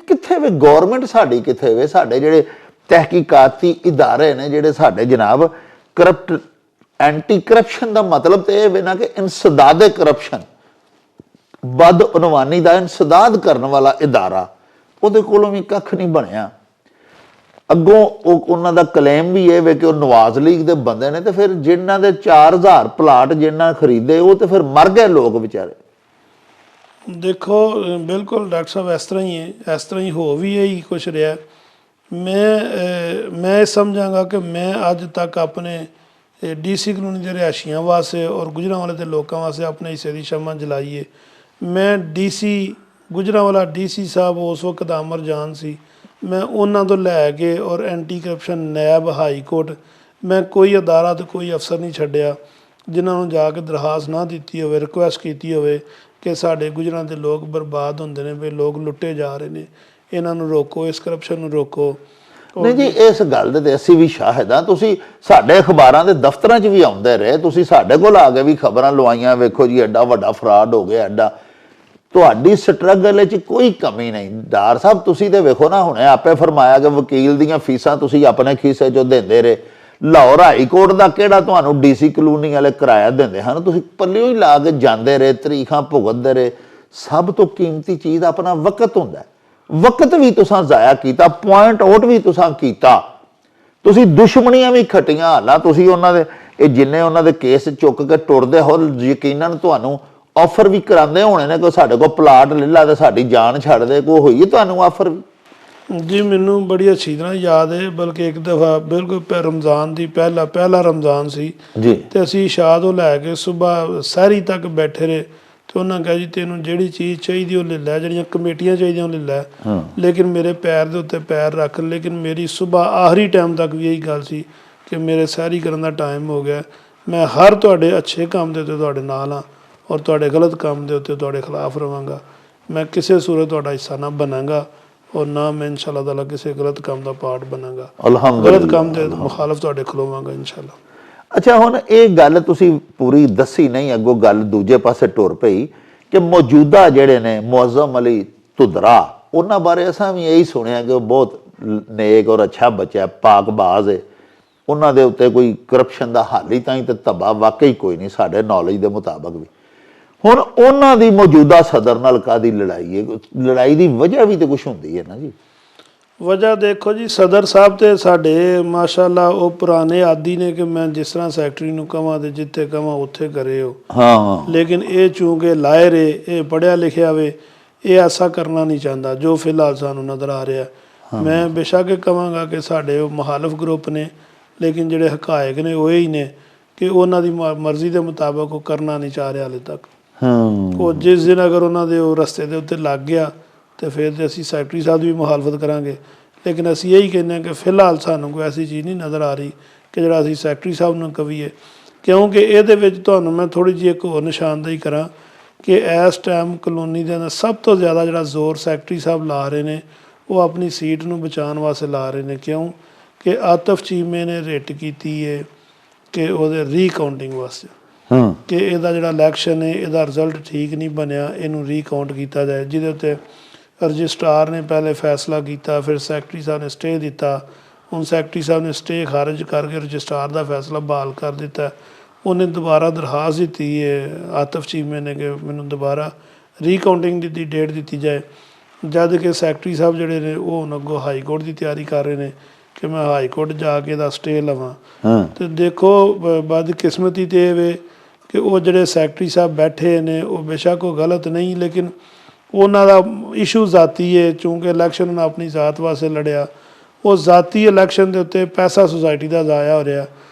ਕਿੱਥੇ ਵੇ ਗੌਰਮੈਂਟ ਸਾਡੀ? ਕਿੱਥੇ ਵੇ ਸਾਡੇ ਜਿਹੜੇ ਤਹਿਕੀਕਾਤੀ ਇਦਾਰੇ ਨੇ, ਜਿਹੜੇ ਸਾਡੇ ਜਨਾਬ ਕਰਪਟ ਐਂਟੀ ਕਰਪਸ਼ਨ ਦਾ ਮਤਲਬ ਤੇ ਇਹ ਵੇ ਨਾ ਕਿ ਇਨਸਦਾਦ ਕਰਪਸ਼ਨ, ਬਦਉਨਵਾਨੀ ਦਾ ਇਨਸਦਾਦ ਕਰਨ ਵਾਲਾ ਇਦਾਰਾ, ਉਹਦੇ ਕੋਲੋਂ ਵੀ ਕੱਖ ਨਹੀਂ ਬਣਿਆ। ਅੱਗੋਂ ਉਹਨਾਂ ਦਾ ਕਲੇਮ ਵੀ ਇਹ ਵੇ ਕਿ ਉਹ ਨਵਾਜ਼ ਲੀਗ ਦੇ ਬੰਦੇ ਨੇ, ਤੇ ਫਿਰ ਜਿਨ੍ਹਾਂ ਦੇ 4000 ਪਲਾਟ ਜਿਨ੍ਹਾਂ ਖਰੀਦੇ ਉਹ ਤੇ ਫਿਰ ਮਰ ਗਏ ਲੋਕ ਵਿਚਾਰੇ। ਦੇਖੋ ਬਿਲਕੁਲ ਡਾਕਟਰ ਸਾਹਿਬ ਇਸ ਤਰ੍ਹਾਂ ਹੀ ਹੈ, ਇਸ ਤਰ੍ਹਾਂ ਹੀ ਹੋ ਵੀ ਇਹੀ ਕੁਛ ਰਿਹਾ। ਮੈਂ ਸਮਝਾਂਗਾ ਕਿ ਮੈਂ ਅੱਜ ਤੱਕ ਆਪਣੇ ਡੀਸੀ ਕਲੋਨੀ ਦੇ ਰਿਹਾਇਸ਼ੀਆਂ ਵਾਸਤੇ ਔਰ ਗੁਜਰਾਂਵਾਲੇ ਦੇ ਲੋਕਾਂ ਵਾਸਤੇ ਆਪਣੇ ਹਿੱਸੇ ਦੀ ਸ਼ਮਾ ਜਲਾਈ ਹੈ। ਮੈਂ ਡੀਸੀ ਗੁਜਰਾਂਵਾਲਾ ਡੀਸੀ ਸਾਹਿਬ ਉਸ ਵਕਤ ਅਮਰ ਜਾਨ ਸੀ, ਮੈਂ ਉਹਨਾਂ ਤੋਂ ਲੈ ਕੇ ਔਰ ਐਂਟੀ ਕਰਪਸ਼ਨ ਨੈਬ ਹਾਈ ਕੋਰਟ, ਮੈਂ ਕੋਈ ਅਦਾਰਾ ਤੇ ਕੋਈ ਅਫਸਰ ਨਹੀਂ ਛੱਡਿਆ ਜਿਨ੍ਹਾਂ ਨੂੰ ਜਾ ਕੇ ਦਰਖਾਸਤ ਨਾ ਦਿੱਤੀ ਹੋਵੇ, ਰਿਕੁਐਸਟ ਕੀਤੀ ਹੋਵੇ ਕਿ ਸਾਡੇ ਗੁਜਰਾਂ ਦੇ ਲੋਕ ਬਰਬਾਦ ਹੁੰਦੇ ਨੇ, ਵੀ ਲੋਕ ਲੁੱਟੇ ਜਾ ਰਹੇ ਨੇ, ਇਹਨਾਂ ਨੂੰ ਰੋਕੋ, ਇਸ ਕਰਪਸ਼ਨ ਨੂੰ ਰੋਕੋ। ਨਹੀਂ ਜੀ, ਇਸ ਗੱਲ ਦੇ ਤੇ ਅਸੀਂ ਵੀ ਸ਼ਾਹਿਦ ਹਾਂ। ਤੁਸੀਂ ਸਾਡੇ ਅਖਬਾਰਾਂ ਦੇ ਦਫ਼ਤਰਾਂ 'ਚ ਵੀ ਆਉਂਦੇ ਰਹੇ, ਤੁਸੀਂ ਸਾਡੇ ਕੋਲ ਆ ਕੇ ਵੀ ਖਬਰਾਂ ਲਵਾਈਆਂ, ਵੇਖੋ ਜੀ ਐਡਾ ਵੱਡਾ ਫਰਾਡ ਹੋ ਗਿਆ, ਐਡਾ। ਤੁਹਾਡੀ ਸਟਰਗਲ 'ਚ ਕੋਈ ਕਮੀ ਨਹੀਂ। ਡਾਰ ਸਾਹਿਬ ਤੁਸੀਂ ਤੇ ਵੇਖੋ ਨਾ, ਹੁਣੇ ਆਪੇ ਫਰਮਾਇਆ ਕਿ ਵਕੀਲ ਦੀਆਂ ਫੀਸਾਂ ਤੁਸੀਂ ਆਪਣੇ ਖੀਸੇ 'ਚੋਂ ਦਿੰਦੇ ਰਹੇ। ਲਾਹੌਰ ਹਾਈ ਕੋਰਟ ਦਾ ਕਿਹੜਾ ਤੁਹਾਨੂੰ ਡੀਸੀ ਕਲੋਨੀ ਵਾਲੇ ਕਿਰਾਇਆ ਦਿੰਦੇ ਹਨ, ਤੁਸੀਂ ਪੱਲਿਓਂ ਹੀ ਲਾ ਕੇ ਜਾਂਦੇ ਰਹੇ, ਤਰੀਖਾਂ ਭੁਗਤਦੇ ਰਹੇ। ਸਭ ਤੋਂ ਕੀਮਤੀ ਚੀਜ਼ ਆਪਣਾ ਵਕਤ ਹੁੰਦਾ। ਵਕਤ ਵੀ ਤੁਸੀਂ ਜ਼ਾਇਆ ਕੀਤਾ, ਪੁਆਇੰਟ ਆਊਟ ਵੀ ਤੁਸੀਂ ਕੀਤਾ, ਤੁਸੀਂ ਦੁਸ਼ਮਣੀਆਂ ਵੀ ਖੱਟੀਆਂ। ਹਾਲਾਂ ਤੁਸੀਂ ਉਹਨਾਂ ਦੇ ਇਹ ਜਿੰਨੇ ਉਹਨਾਂ ਦੇ ਕੇਸ ਚੁੱਕ ਕੇ ਟੁਰਦੇ ਹੋ, ਯਕੀਨਨ ਤੁਹਾਨੂੰ ਆਫਰ ਵੀ ਕਰਾਉਂਦੇ ਹੋਣੇ ਨੇ ਕਿ ਸਾਡੇ ਕੋਲ ਪਲਾਟ ਲੈ ਲਾ ਤੇ ਸਾਡੀ ਜਾਨ ਛੱਡ ਦੇ, ਕੋਈ ਹੋਈ ਤੁਹਾਨੂੰ ਆਫਰ ਵੀ? ਜੀ ਮੈਨੂੰ ਬੜੀ ਅੱਛੀ ਤਰ੍ਹਾਂ ਯਾਦ ਹੈ, ਬਲਕਿ ਇੱਕ ਦਫਾ ਬਿਲਕੁਲ ਰਮਜ਼ਾਨ ਦੀ ਪਹਿਲਾ ਰਮਜ਼ਾਨ ਸੀ ਜੀ, ਤੇ ਅਸੀਂ ਸ਼ਾਹ ਤੋਂ ਲੈ ਕੇ ਸਵੇਰ ਸਹਿਰੀ ਤੱਕ ਬੈਠੇ ਰਹੇ ਤੇ ਉਹਨਾਂ ਕਿਹਾ ਜੀ ਤੈਨੂੰ ਜਿਹੜੀ ਚੀਜ਼ ਚਾਹੀਦੀ ਉਹ ਲੈ ਲੈ, ਜਿਹੜੀਆਂ ਕਮੇਟੀਆਂ ਚਾਹੀਦੀਆਂ ਉਹ ਲੈ ਲੈ, ਲੇਕਿਨ ਮੇਰੇ ਪੈਰ ਦੇ ਉੱਤੇ ਪੈਰ ਰੱਖ। ਲੇਕਿਨ ਮੇਰੀ ਸਵੇਰ ਆਖਰੀ ਟਾਈਮ ਤੱਕ ਵੀ ਇਹੀ ਗੱਲ ਸੀ ਕਿ ਮੇਰੇ ਸਹਿਰੀ ਕਰਨ ਦਾ ਟਾਈਮ ਹੋ ਗਿਆ, ਮੈਂ ਹਰ ਤੁਹਾਡੇ ਅੱਛੇ ਕੰਮ ਦੇ ਉੱਤੇ ਤੁਹਾਡੇ ਨਾਲ ਹਾਂ ਔਰ ਤੁਹਾਡੇ ਗਲਤ ਕੰਮ ਦੇ ਉੱਤੇ ਤੁਹਾਡੇ ਖਿਲਾਫ ਰਹਾਂਗਾ। ਮੈਂ ਕਿਸੇ ਸੂਰਤ ਤੁਹਾਡਾ ਹਿੱਸਾ ਨਾ ਬਣਾਂਗਾ ਔਰ ਨਾ ਮੈਂ ਇਨਸ਼ਾਅੱਲਾ ਤਾਲਾ ਕਿਸੇ ਗਲਤ ਕੰਮ ਦਾ ਪਾਰਟ ਬਣਾਂਗਾ, ਗਲਤ ਕੰਮ ਦੇ ਮੁਖਾਲਫ ਤੁਹਾਡੇ ਖਲੋਵਾਂਗਾ ਇਨਸ਼ਾਅੱਲਾ। ਅੱਛਾ, ਹੁਣ ਇਹ ਗੱਲ ਤੁਸੀਂ ਪੂਰੀ ਦੱਸੀ ਨਹੀਂ, ਅੱਗੋਂ ਗੱਲ ਦੂਜੇ ਪਾਸੇ ਟੁਰ ਪਈ ਕਿ ਮੌਜੂਦਾ ਜਿਹੜੇ ਨੇ ਮੁਅੱਜ਼ਮ ਅਲੀ ਧੁਦਰਾ, ਉਹਨਾਂ ਬਾਰੇ ਅਸਾਂ ਵੀ ਇਹੀ ਸੁਣਿਆ ਕਿ ਉਹ ਬਹੁਤ ਨੇਕ ਔਰ ਅੱਛਾ ਬੱਚਾ, ਪਾਕਬਾਜ਼ ਹੈ। ਉਹਨਾਂ ਦੇ ਉੱਤੇ ਕੋਈ ਕਰਪਸ਼ਨ ਦਾ ਹੱਲ ਹੀ ਤਾਂ ਹੀ ਤੇ ਧੱਬਾ ਵਾਕਈ ਕੋਈ ਨਹੀਂ ਸਾਡੇ ਨੌਲੇਜ ਦੇ ਮੁਤਾਬਕ ਵੀ। ਹੁਣ ਉਹਨਾਂ ਦੀ ਮੌਜੂਦਾ ਸਦਰ ਨਾਲ ਕਾਹਦੀ ਲੜਾਈ ਹੈ? ਲੜਾਈ ਦੀ ਵਜ੍ਹਾ ਵੀ ਤਾਂ ਕੁਛ ਹੁੰਦੀ ਹੈ ਨਾ ਜੀ। ਵਜ੍ਹਾ ਦੇਖੋ ਜੀ, ਸਦਰ ਸਾਹਿਬ ਤੇ ਸਾਡੇ ਮਾਸ਼ਾਅੱਲਾ ਉਹ ਪੁਰਾਣੇ ਆਦੀ ਨੇ ਕਿ ਮੈਂ ਜਿਸ ਤਰ੍ਹਾਂ ਸੈਕਟਰੀ ਨੂੰ ਕਹਾਂ ਤੇ ਜਿੱਥੇ ਕਹਾਂ ਉੱਥੇ ਕਰੇ ਹੋ। ਹਾਂ, ਲੇਕਿਨ ਇਹ ਚੂੰਕਿ ਲਾਇਰ ਏ, ਇਹ ਪੜ੍ਹਿਆ ਲਿਖਿਆ ਵੇ, ਇਹ ਐਸਾ ਕਰਨਾ ਨਹੀਂ ਚਾਹੁੰਦਾ ਜੋ ਫਿਲਹਾਲ ਸਾਨੂੰ ਨਜ਼ਰ ਆ ਰਿਹਾ। ਮੈਂ ਬੇਸ਼ੱਕ ਕਹਾਂਗਾ ਕਿ ਸਾਡੇ ਉਹ ਮੁਖਾਲਫ ਗਰੁੱਪ ਨੇ, ਲੇਕਿਨ ਜਿਹੜੇ ਹਕਾਇਕ ਨੇ ਉਹ ਹੀ ਨੇ ਕਿ ਉਹਨਾਂ ਦੀ ਮਰਜ਼ੀ ਦੇ ਮੁਤਾਬਕ ਉਹ ਕਰਨਾ ਨਹੀਂ ਚਾਹ ਰਿਹਾ ਹਾਲੇ ਤੱਕ। ਉਹ ਜਿਸ ਦਿਨ ਅਗਰ ਉਹਨਾਂ ਦੇ ਉਹ ਰਸਤੇ ਦੇ ਉੱਤੇ ਲੱਗ ਗਿਆ ਤੇ ਫਿਰ ਤੇ ਅਸੀਂ ਸੈਕਟਰੀ ਸਾਹਿਬ ਦੀ ਵੀ ਮੁਖਾਲਫਤ ਕਰਾਂਗੇ। ਲੇਕਿਨ ਅਸੀਂ ਇਹੀ ਕਹਿੰਦੇ ਹਾਂ ਕਿ ਫਿਲਹਾਲ ਸਾਨੂੰ ਕੋਈ ਐਸੀ ਚੀਜ਼ ਨਹੀਂ ਨਜ਼ਰ ਆ ਰਹੀ ਕਿ ਜਿਹੜਾ ਅਸੀਂ ਸੈਕਟਰੀ ਸਾਹਿਬ ਨੂੰ ਕਹੀਏ, ਕਿਉਂਕਿ ਇਹਦੇ ਵਿੱਚ ਤੁਹਾਨੂੰ ਮੈਂ ਥੋੜ੍ਹੀ ਜਿਹੀ ਇੱਕ ਹੋਰ ਨਿਸ਼ਾਨਦੇਹੀ ਕਰਾਂ ਕਿ ਇਸ ਟਾਈਮ ਕਲੋਨੀ ਦੇ ਅੰਦਰ ਸਭ ਤੋਂ ਜ਼ਿਆਦਾ ਜਿਹੜਾ ਜ਼ੋਰ ਸੈਕਟਰੀ ਸਾਹਿਬ ਲਾ ਰਹੇ ਨੇ ਉਹ ਆਪਣੀ ਸੀਟ ਨੂੰ ਬਚਾਉਣ ਵਾਸਤੇ ਲਾ ਰਹੇ ਨੇ। ਕਿਉਂ ਕਿ ਆਤਫ ਚੀਮੇ ਨੇ ਰਿਟ ਕੀਤੀ ਹੈ ਕਿ ਉਹਦੇ ਰੀਕਾਊਂਟਿੰਗ ਵਾਸਤੇ ਕਿ ਇਹਦਾ ਜਿਹੜਾ ਇਲੈਕਸ਼ਨ ਹੈ ਇਹਦਾ ਰਿਜ਼ਲਟ ਠੀਕ ਨਹੀਂ ਬਣਿਆ, ਇਹਨੂੰ ਰੀਕਾਊਂਟ ਕੀਤਾ ਜਾਏ, ਜਿਹਦੇ ਉੱਤੇ ਰਜਿਸਟਰਾਰ ਨੇ ਪਹਿਲੇ ਫੈਸਲਾ ਕੀਤਾ, ਫਿਰ ਸੈਕਟਰੀ ਸਾਹਿਬ ਨੇ ਸਟੇ ਦਿੱਤਾ। ਹੁਣ ਸੈਕਟਰੀ ਸਾਹਿਬ ਨੇ ਸਟੇ ਖਾਰਜ ਕਰਕੇ ਰਜਿਸਟਰਾਰ ਦਾ ਫੈਸਲਾ ਬਹਾਲ ਕਰ ਦਿੱਤਾ। ਉਹਨੇ ਦੁਬਾਰਾ ਦਰਖਾਸਤ ਦਿੱਤੀ ਹੈ ਆਤਫ ਚੀਮੇ ਨੇ ਕਿ ਮੈਨੂੰ ਦੁਬਾਰਾ ਰੀਕਾਊਂਟਿੰਗ ਦੀ ਡੇਟ ਦਿੱਤੀ ਜਾਏ, ਜਦ ਕਿ ਸੈਕਟਰੀ ਸਾਹਿਬ ਜਿਹੜੇ ਨੇ ਉਹ ਹੁਣ ਅੱਗੋਂ ਹਾਈ ਕੋਰਟ ਦੀ ਤਿਆਰੀ ਕਰ ਰਹੇ ਨੇ ਕਿ ਮੈਂ ਹਾਈ ਕੋਰਟ ਜਾ ਕੇ ਇਹਦਾ ਸਟੇ ਲਵਾਂ। ਅਤੇ ਦੇਖੋ ਬਦਕਿਸਮਤੀ ਤਾਂ ਇਹ ਵੇ ਕਿ ਉਹ ਜਿਹੜੇ ਸੈਕਟਰੀ ਸਾਹਿਬ ਬੈਠੇ ਨੇ ਉਹ ਬੇਸ਼ੱਕ ਉਹ ਗਲਤ ਨਹੀਂ, ਲੇਕਿਨ ਉਹਨਾਂ ਦਾ ਇਸ਼ੂ ਜ਼ਾਤੀ ਹੈ। ਚੂੰਕਿ ਇਲੈਕਸ਼ਨ ਉਹਨਾਂ ਆਪਣੀ ਜ਼ਾਤ ਵਾਸਤੇ ਲੜਿਆ, ਉਹ ਜ਼ਾਤੀ ਇਲੈਕਸ਼ਨ ਦੇ ਉੱਤੇ ਪੈਸਾ ਸੁਸਾਇਟੀ ਦਾ ਜ਼ਾਇਆ ਹੋ ਰਿਹਾ,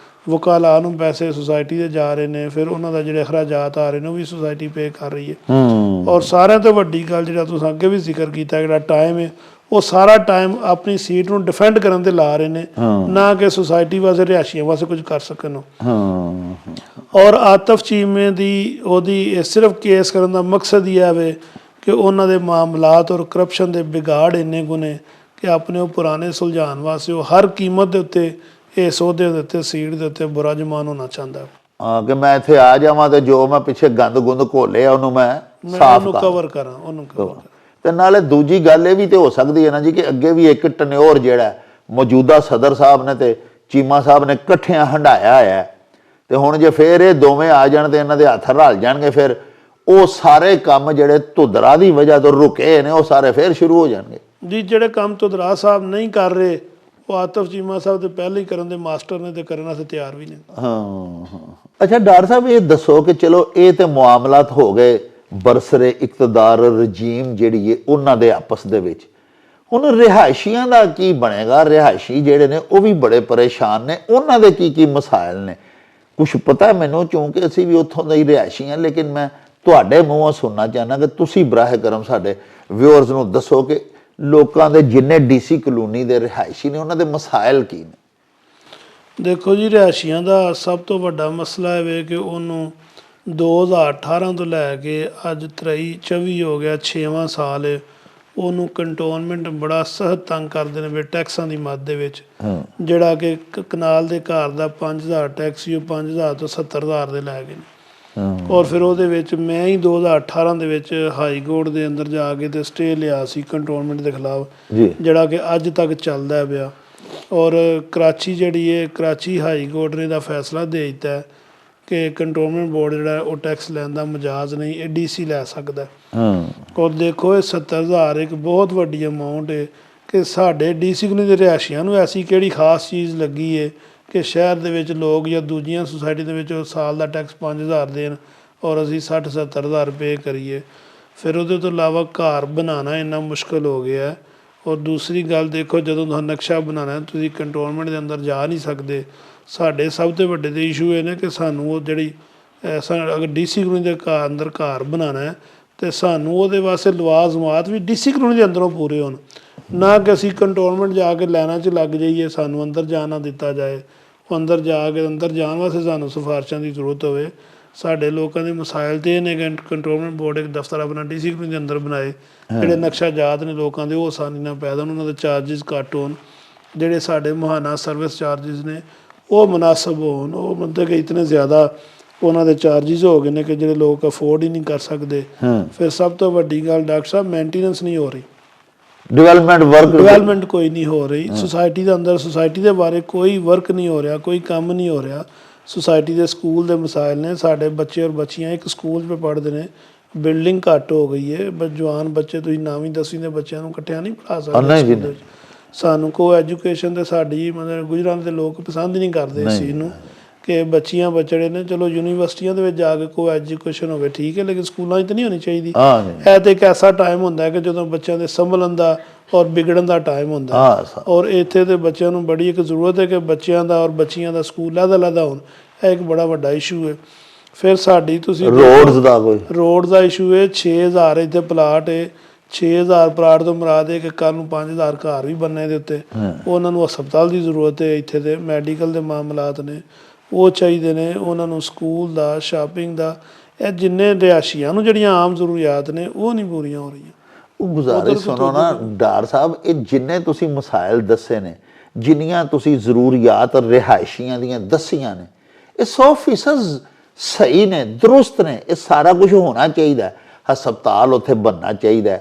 ਵਕਾਲਾ ਨੂੰ ਪੈਸੇ ਸੁਸਾਇਟੀ ਦੇ ਜਾ ਰਹੇ ਨੇ, ਫਿਰ ਉਹਨਾਂ ਦਾ ਜਿਹੜੇ ਅਖਰਾਜਾਤ ਆ ਰਹੇ ਨੇ ਉਹ ਵੀ ਸੁਸਾਇਟੀ ਪੇ ਕਰ ਰਹੀ ਹੈ। ਔਰ ਸਾਰਿਆਂ ਤੋਂ ਵੱਡੀ ਗੱਲ ਜਿਹੜਾ ਤੁਸੀਂ ਅੱਗੇ ਵੀ ਜ਼ਿਕਰ ਕੀਤਾ, ਜਿਹੜਾ ਟਾਈਮ ਹੈ ਉਹ ਸਾਰਾ ਟਾਈਮ ਆਪਣੀ ਸੀਟ ਨੂੰ ਡਿਫੈਂਡ ਕਰਨ 'ਤੇ ਲਾ ਰਹੇ ਨੇ, ਨਾ ਕਿ ਸੁਸਾਇਟੀ ਵਾਸਤੇ ਰਿਹਾਇਸ਼ੀਆਂ ਵਾਸਤੇ ਕੁਝ ਕਰ ਸਕਣ। ਔਰ ਆਤਫ ਚੀਮੇ ਦੀ ਉਹਦੀ ਸਿਰਫ ਕੇਸ ਕਰਨ ਦਾ ਮਕਸਦ ਹੀ ਆਵੇ ਕਿ ਉਹਨਾਂ ਦੇ ਮਾਮਲਾਤ ਔਰ ਕਰਪਸ਼ਨ ਦੇ ਵਿਗਾੜ ਇੰਨੇ ਗੁਨੇ ਕਿ ਆਪਣੇ ਉਹ ਪੁਰਾਣੇ ਸੁਲਝਾਉਣ ਵਾਸਤੇ ਉਹ ਹਰ ਕੀਮਤ ਦੇ ਉੱਤੇ ਇਸ ਅਹੁਦੇ ਦੇ ਉੱਤੇ ਸੀਟ ਦੇ ਉੱਤੇ ਬੁਰਾ ਜਮਾਨ ਹੋਣਾ ਚਾਹੁੰਦਾ ਕਿ ਮੈਂ ਇੱਥੇ ਆ ਜਾਵਾਂ ਤੇ ਜੋ ਮੈਂ ਪਿੱਛੇ ਗੰਦ ਗੁੰਦ ਘੋਲਿਆ ਉਹਨੂੰ ਮੈਂ ਸਾਫ਼ ਕਵਰ ਕਰਾਂ, ਉਹਨੂੰ ਕਵਰ ਕਰਾਂ। ਤੇ ਨਾਲੇ ਦੂਜੀ ਗੱਲ ਇਹ ਵੀ ਤੇ ਹੋ ਸਕਦੀ ਹੈ ਨਾ ਜੀ ਕਿ ਅੱਗੇ ਵੀ ਇੱਕ ਟਨਿਓਰ ਜਿਹੜਾ ਮੌਜੂਦਾ ਸਦਰ ਸਾਹਿਬ ਨੇ ਤੇ ਚੀਮਾ ਸਾਹਿਬ ਨੇ ਇਕੱਠਿਆਂ ਹੰਡਾਇਆ ਹੋਇਆ, ਤੇ ਹੁਣ ਜੇ ਫਿਰ ਇਹ ਦੋਵੇਂ ਆ ਜਾਣ ਤੇ ਇਹਨਾਂ ਦੇ ਹੱਥ ਰਲ ਜਾਣਗੇ, ਫਿਰ ਉਹ ਸਾਰੇ ਕੰਮ ਜਿਹੜੇ ਧੁਦਰਾ ਦੀ ਵਜ੍ਹਾ ਤੋਂ ਰੁਕੇ ਨੇ ਉਹ ਸਾਰੇ ਫਿਰ ਸ਼ੁਰੂ ਹੋ ਜਾਣਗੇ ਜੀ। ਜਿਹੜੇ ਕੰਮ ਧੁਦਰਾ ਸਾਹਿਬ ਨਹੀਂ ਕਰ ਰਹੇ ਉਹ ਆਤਫ ਚੀਮਾ ਸਾਹਿਬ ਤੇ ਪਹਿਲੇ ਹੀ ਕਰਨ ਦੇ ਮਾਸਟਰ ਨੇ ਤੇ ਕਰਨ ਵਾਸਤੇ ਤਿਆਰ ਵੀ ਨੇ। ਅੱਛਾ ਡਾਕਟਰ ਸਾਹਿਬ ਇਹ ਦੱਸੋ ਕਿ ਚਲੋ ਇਹ ਤੇ ਮੁਆਮਲਾਤ ਹੋ ਗਏ ਬਰਸਰੇ ਇਕਤਦਾਰ ਰਜੀਮ ਜਿਹੜੀ ਹੈ ਉਹਨਾਂ ਦੇ ਆਪਸ ਦੇ ਵਿੱਚ, ਹੁਣ ਰਿਹਾਇਸ਼ੀਆਂ ਦਾ ਕੀ ਬਣੇਗਾ? ਰਿਹਾਇਸ਼ੀ ਜਿਹੜੇ ਨੇ ਉਹ ਵੀ ਬੜੇ ਪਰੇਸ਼ਾਨ ਨੇ, ਉਹਨਾਂ ਦੇ ਕੀ ਮਸਾਇਲ ਨੇ? ਕੁਛ ਪਤਾ ਮੈਨੂੰ, ਕਿਉਂਕਿ ਅਸੀਂ ਵੀ ਉੱਥੋਂ ਦੇ ਹੀ ਰਿਹਾਇਸ਼ੀ ਹਾਂ, ਲੇਕਿਨ ਮੈਂ ਤੁਹਾਡੇ ਮੂੰਹੋਂ ਸੁਣਨਾ ਚਾਹੁੰਦਾ ਕਿ ਤੁਸੀਂ ਬਰਾਹ ਕਰਮ ਸਾਡੇ ਵਿਊਅਰਸ ਨੂੰ ਦੱਸੋ ਕਿ ਲੋਕਾਂ ਦੇ ਜਿੰਨੇ ਡੀਸੀ ਕਲੋਨੀ ਦੇ ਰਿਹਾਇਸ਼ੀ ਨੇ ਉਹਨਾਂ ਦੇ ਮਸਾਇਲ ਕੀ ਨੇ? ਦੇਖੋ ਜੀ, ਰਿਹਾਇਸ਼ੀਆਂ ਦਾ ਸਭ ਤੋਂ ਵੱਡਾ ਮਸਲਾ ਇਹ ਵੇ ਕਿ ਉਹਨੂੰ 2018 ਤੋਂ ਲੈ ਕੇ ਅੱਜ 23-24 ਹੋ ਗਿਆ, 6ਵਾਂ ਸਾਲ ਹੈ, ਉਹਨੂੰ ਕੰਟੋਨਮੈਂਟ ਬੜਾ ਸਖਤ ਤੰਗ ਕਰਦੇ ਨੇ ਵੀ ਟੈਕਸਾਂ ਦੀ ਮੱਦ ਦੇ ਵਿੱਚ। ਜਿਹੜਾ ਕਿ ਕਨਾਲ ਦੇ ਘਰ ਦਾ 5000 ਟੈਕਸ ਸੀ, ਉਹ 5000 ਤੋਂ 70000 ਦੇ ਲੈ ਗਏ ਨੇ। ਔਰ ਫਿਰ ਉਹਦੇ ਵਿੱਚ ਮੈਂ ਹੀ 2018 ਦੇ ਵਿੱਚ ਹਾਈ ਕੋਰਟ ਦੇ ਅੰਦਰ ਜਾ ਕੇ ਤੇ ਸਟੇ ਲਿਆ ਸੀ ਕੰਟੋਨਮੈਂਟ ਦੇ ਖਿਲਾਫ, ਜਿਹੜਾ ਕਿ ਅੱਜ ਤੱਕ ਚੱਲਦਾ ਪਿਆ। ਔਰ ਕਰਾਚੀ ਜਿਹੜੀ ਹੈ, ਕਰਾਚੀ ਹਾਈ ਕੋਰਟ ਨੇ ਦਾ ਫੈਸਲਾ ਦੇ ਦਿੱਤਾ ਕਿ ਕੰਟੋਨਮੈਂਟ ਬੋਰਡ ਜਿਹੜਾ ਉਹ ਟੈਕਸ ਲੈਣ ਦਾ ਮਜਾਜ਼ ਨਹੀਂ, ਇਹ ਡੀਸੀ ਲੈ ਸਕਦਾ। ਔਰ ਦੇਖੋ, ਇਹ 70000 ਇੱਕ ਬਹੁਤ ਵੱਡੀ ਅਮਾਊਂਟ ਹੈ ਕਿ ਸਾਡੇ ਡੀਸੀ ਕਲੋਨੀ ਦੇ ਰਿਹਾਇਸ਼ੀਆਂ ਨੂੰ ਐਸੀ ਕਿਹੜੀ ਖਾਸ ਚੀਜ਼ ਲੱਗੀ ਹੈ ਕਿ ਸ਼ਹਿਰ ਦੇ ਵਿੱਚ ਲੋਕ ਜਾਂ ਦੂਜੀਆਂ ਸੁਸਾਇਟੀ ਦੇ ਵਿੱਚ ਸਾਲ ਦਾ ਟੈਕਸ 5000 ਦੇਣ ਔਰ ਅਸੀਂ 60-70 ਰੁਪਏ ਕਰੀਏ। ਫਿਰ ਉਹਦੇ ਤੋਂ ਇਲਾਵਾ ਘਰ ਬਣਾਉਣਾ ਇੰਨਾ ਮੁਸ਼ਕਿਲ ਹੋ ਗਿਆ। ਔਰ ਦੂਸਰੀ ਗੱਲ ਦੇਖੋ, ਜਦੋਂ ਤੁਹਾਨੂੰ ਨਕਸ਼ਾ ਬਣਾਉਣਾ ਤੁਸੀਂ ਕੰਟੋਨਮੈਂਟ ਦੇ ਅੰਦਰ ਜਾ ਨਹੀਂ ਸਕਦੇ। ਸਾਡੇ ਸਭ ਤੋਂ ਵੱਡੇ ਦੇ ਇਸ਼ੂ ਇਹ ਨੇ ਕਿ ਸਾਨੂੰ ਉਹ ਜਿਹੜੀ ਅਗਰ ਡੀਸੀ ਕਲੋਨੀ ਦੇ ਅੰਦਰ ਘਰ ਬਣਾਉਣਾ ਹੈ ਤੇ ਸਾਨੂੰ ਉਹਦੇ ਵਾਸਤੇ ਲਵਾਜ਼ਮਾਤ ਵੀ ਡੀਸੀ ਕਲੋਨੀ ਦੇ ਅੰਦਰੋਂ ਪੂਰੇ ਹੋਣ, ਨਾ ਕਿ ਅਸੀਂ ਕੰਟੋਨਮੈਂਟ ਜਾ ਕੇ ਲਾਈਨਾਂ 'ਚ ਲੱਗ ਜਾਈਏ, ਸਾਨੂੰ ਅੰਦਰ ਜਾਣ ਨਾ ਦਿੱਤਾ ਜਾਏ। ਉਹ ਅੰਦਰ ਜਾ ਕੇ ਅੰਦਰ ਜਾਣ ਵਾਸਤੇ ਸਾਨੂੰ ਸਿਫਾਰਸ਼ਾਂ ਦੀ ਜ਼ਰੂਰਤ ਹੋਵੇ। ਸਾਡੇ ਲੋਕਾਂ ਦੇ ਮਸਾਇਲ ਤੇ ਇਹ ਨੇ ਕਿ ਕੰਟੋਨਮੈਂਟ ਬੋਰਡ ਇੱਕ ਦਫ਼ਤਰ ਆਪਣਾ ਡੀਸੀ ਕਲੋਨੀ ਦੇ ਅੰਦਰ ਬਣਾਏ, ਜਿਹੜੇ ਨਕਸ਼ਾਜਾਤ ਨੇ ਲੋਕਾਂ ਦੇ ਉਹ ਆਸਾਨੀ ਨਾਲ ਪੈਦਾ ਹੋਣ, ਉਹਨਾਂ ਦੇ ਚਾਰਜਿਸ ਘੱਟ ਹੋਣ, ਜਿਹੜੇ ਸਾਡੇ ਮੁਹਾਨਾ ਸਰਵਿਸ ਚਾਰਜਿਸ ਨੇ ਉਹ ਮੁਨਾਸਬ ਹੋਣ। ਉਹ ਮਤਲਬ ਕਿ ਇਤਨੇ ਜ਼ਿਆਦਾ ਉਹਨਾਂ ਦੇ ਚਾਰਜਿਸ ਹੋ ਗਏ ਨੇ ਕਿ ਜਿਹੜੇ ਲੋਕ ਅਫੋਰਡ ਹੀ ਨਹੀਂ ਕਰ ਸਕਦੇ। ਫਿਰ ਸਭ ਤੋਂ ਵੱਡੀ ਗੱਲ ਡਾਕਟਰ ਸਾਹਿਬ, ਮੇਨਟੇਨੈਂਸ ਨਹੀਂ ਹੋ ਰਹੀ, ਡਿਵੈਲਪਮੈਂਟ ਕੋਈ ਨਹੀਂ ਹੋ ਰਹੀ ਸੁਸਾਇਟੀ ਦੇ ਅੰਦਰ। ਸੁਸਾਇਟੀ ਦੇ ਬਾਰੇ ਕੋਈ ਵਰਕ ਨਹੀਂ ਹੋ ਰਿਹਾ, ਕੋਈ ਕੰਮ ਨਹੀਂ ਹੋ ਰਿਹਾ। ਸੁਸਾਇਟੀ ਦੇ ਸਕੂਲ ਦੇ ਮਸਾਇਲ ਨੇ, ਸਾਡੇ ਬੱਚੇ ਔਰ ਬੱਚੀਆਂ ਇੱਕ ਸਕੂਲ 'ਚ ਪੜ੍ਹਦੇ ਨੇ, ਬਿਲਡਿੰਗ ਘੱਟ ਹੋ ਗਈ ਹੈ, ਜਵਾਨ ਬੱਚੇ ਤੁਸੀਂ 9ਵੀਂ 10ਵੀਂ ਦੇ ਬੱਚਿਆਂ ਨੂੰ ਇਕੱਠਿਆਂ ਨਹੀਂ ਪੜ੍ਹਾ ਸਕਦੇ। ਸਾਨੂੰ ਕੋ ਐਜੂਕੇਸ਼ਨ ਤੇ ਸਾਡੀ ਮਤਲਬ ਗੁਜਰਾਤ ਦੇ ਲੋਕ ਪਸੰਦ ਹੀ ਨਹੀਂ ਕਰਦੇ ਇਸ ਚੀਜ਼ ਨੂੰ ਕਿ ਬੱਚੀਆਂ ਬੱਚੜੇ ਨੇ। ਚਲੋ ਯੂਨੀਵਰਸਿਟੀਆਂ ਦੇ ਵਿੱਚ ਜਾ ਕੇ ਕੋ ਐਜੂਕੇਸ਼ਨ ਹੋਵੇ ਠੀਕ ਹੈ, ਲੇਕਿਨ ਸਕੂਲਾਂ 'ਚ ਤਾਂ ਨਹੀਂ ਹੋਣੀ ਚਾਹੀਦੀ। ਇਹ ਤਾਂ ਇੱਕ ਐਸਾ ਟਾਈਮ ਹੁੰਦਾ ਹੈ ਕਿ ਜਦੋਂ ਬੱਚਿਆਂ ਦੇ ਸੰਭਲਣ ਦਾ ਔਰ ਵਿਗੜਨ ਦਾ ਟਾਈਮ ਹੁੰਦਾ। ਔਰ ਇੱਥੇ ਦੇ ਬੱਚਿਆਂ ਨੂੰ ਬੜੀ ਇੱਕ ਜ਼ਰੂਰਤ ਹੈ ਕਿ ਬੱਚਿਆਂ ਦਾ ਔਰ ਬੱਚੀਆਂ ਦਾ ਸਕੂਲ ਅਲੱਗ-ਅਲੱਗ ਹੋਣ। ਇਹ ਇੱਕ ਬੜਾ ਵੱਡਾ ਇਸ਼ੂ ਹੈ। ਫਿਰ ਸਾਡੀ ਤੁਸੀਂ ਰੋਡ ਦਾ ਇਸ਼ੂ ਹੈ। 6000 ਇੱਥੇ ਪਲਾਟ ਹੈ, 6000 ਪਲਾਟ ਤੋਂ ਮੁਰਾਦ ਹੈ ਕਿ ਕੱਲ੍ਹ ਨੂੰ 5000 ਘਰ ਵੀ ਬਣਨੇ ਦੇ ਉੱਤੇ। ਉਹਨਾਂ ਨੂੰ ਹਸਪਤਾਲ ਦੀ ਜ਼ਰੂਰਤ ਹੈ, ਇੱਥੇ ਦੇ ਮੈਡੀਕਲ ਦੇ ਮਾਮਲਾਤ ਨੇ ਉਹ ਚਾਹੀਦੇ ਨੇ, ਉਹਨਾਂ ਨੂੰ ਸਕੂਲ ਦਾ, ਸ਼ਾਪਿੰਗ ਦਾ। ਇਹ ਜਿੰਨੇ ਰਿਹਾਇਸ਼ੀਆਂ ਨੂੰ ਜਿਹੜੀਆਂ ਆਮ ਜ਼ਰੂਰੀਆਤ ਨੇ ਉਹ ਨਹੀਂ ਪੂਰੀਆਂ ਹੋ ਰਹੀਆਂ। ਉਹ ਗੁਜ਼ਾਰਿਸ਼ ਸੁਣੋ ਨਾ ਡਾਰ ਸਾਹਿਬ, ਇਹ ਜਿੰਨੇ ਤੁਸੀਂ ਮਸਾਇਲ ਦੱਸੇ ਨੇ, ਜਿੰਨੀਆਂ ਤੁਸੀਂ ਜ਼ਰੂਰੀਆਤ ਰਿਹਾਇਸ਼ੀਆਂ ਦੀਆਂ ਦੱਸੀਆਂ ਨੇ, ਇਹ 100% ਸਹੀ ਨੇ, ਦਰੁਸਤ ਨੇ। ਇਹ ਸਾਰਾ ਕੁਝ ਹੋਣਾ ਚਾਹੀਦਾ। ਹਸਪਤਾਲ ਉੱਥੇ ਬਣਨਾ ਚਾਹੀਦਾ।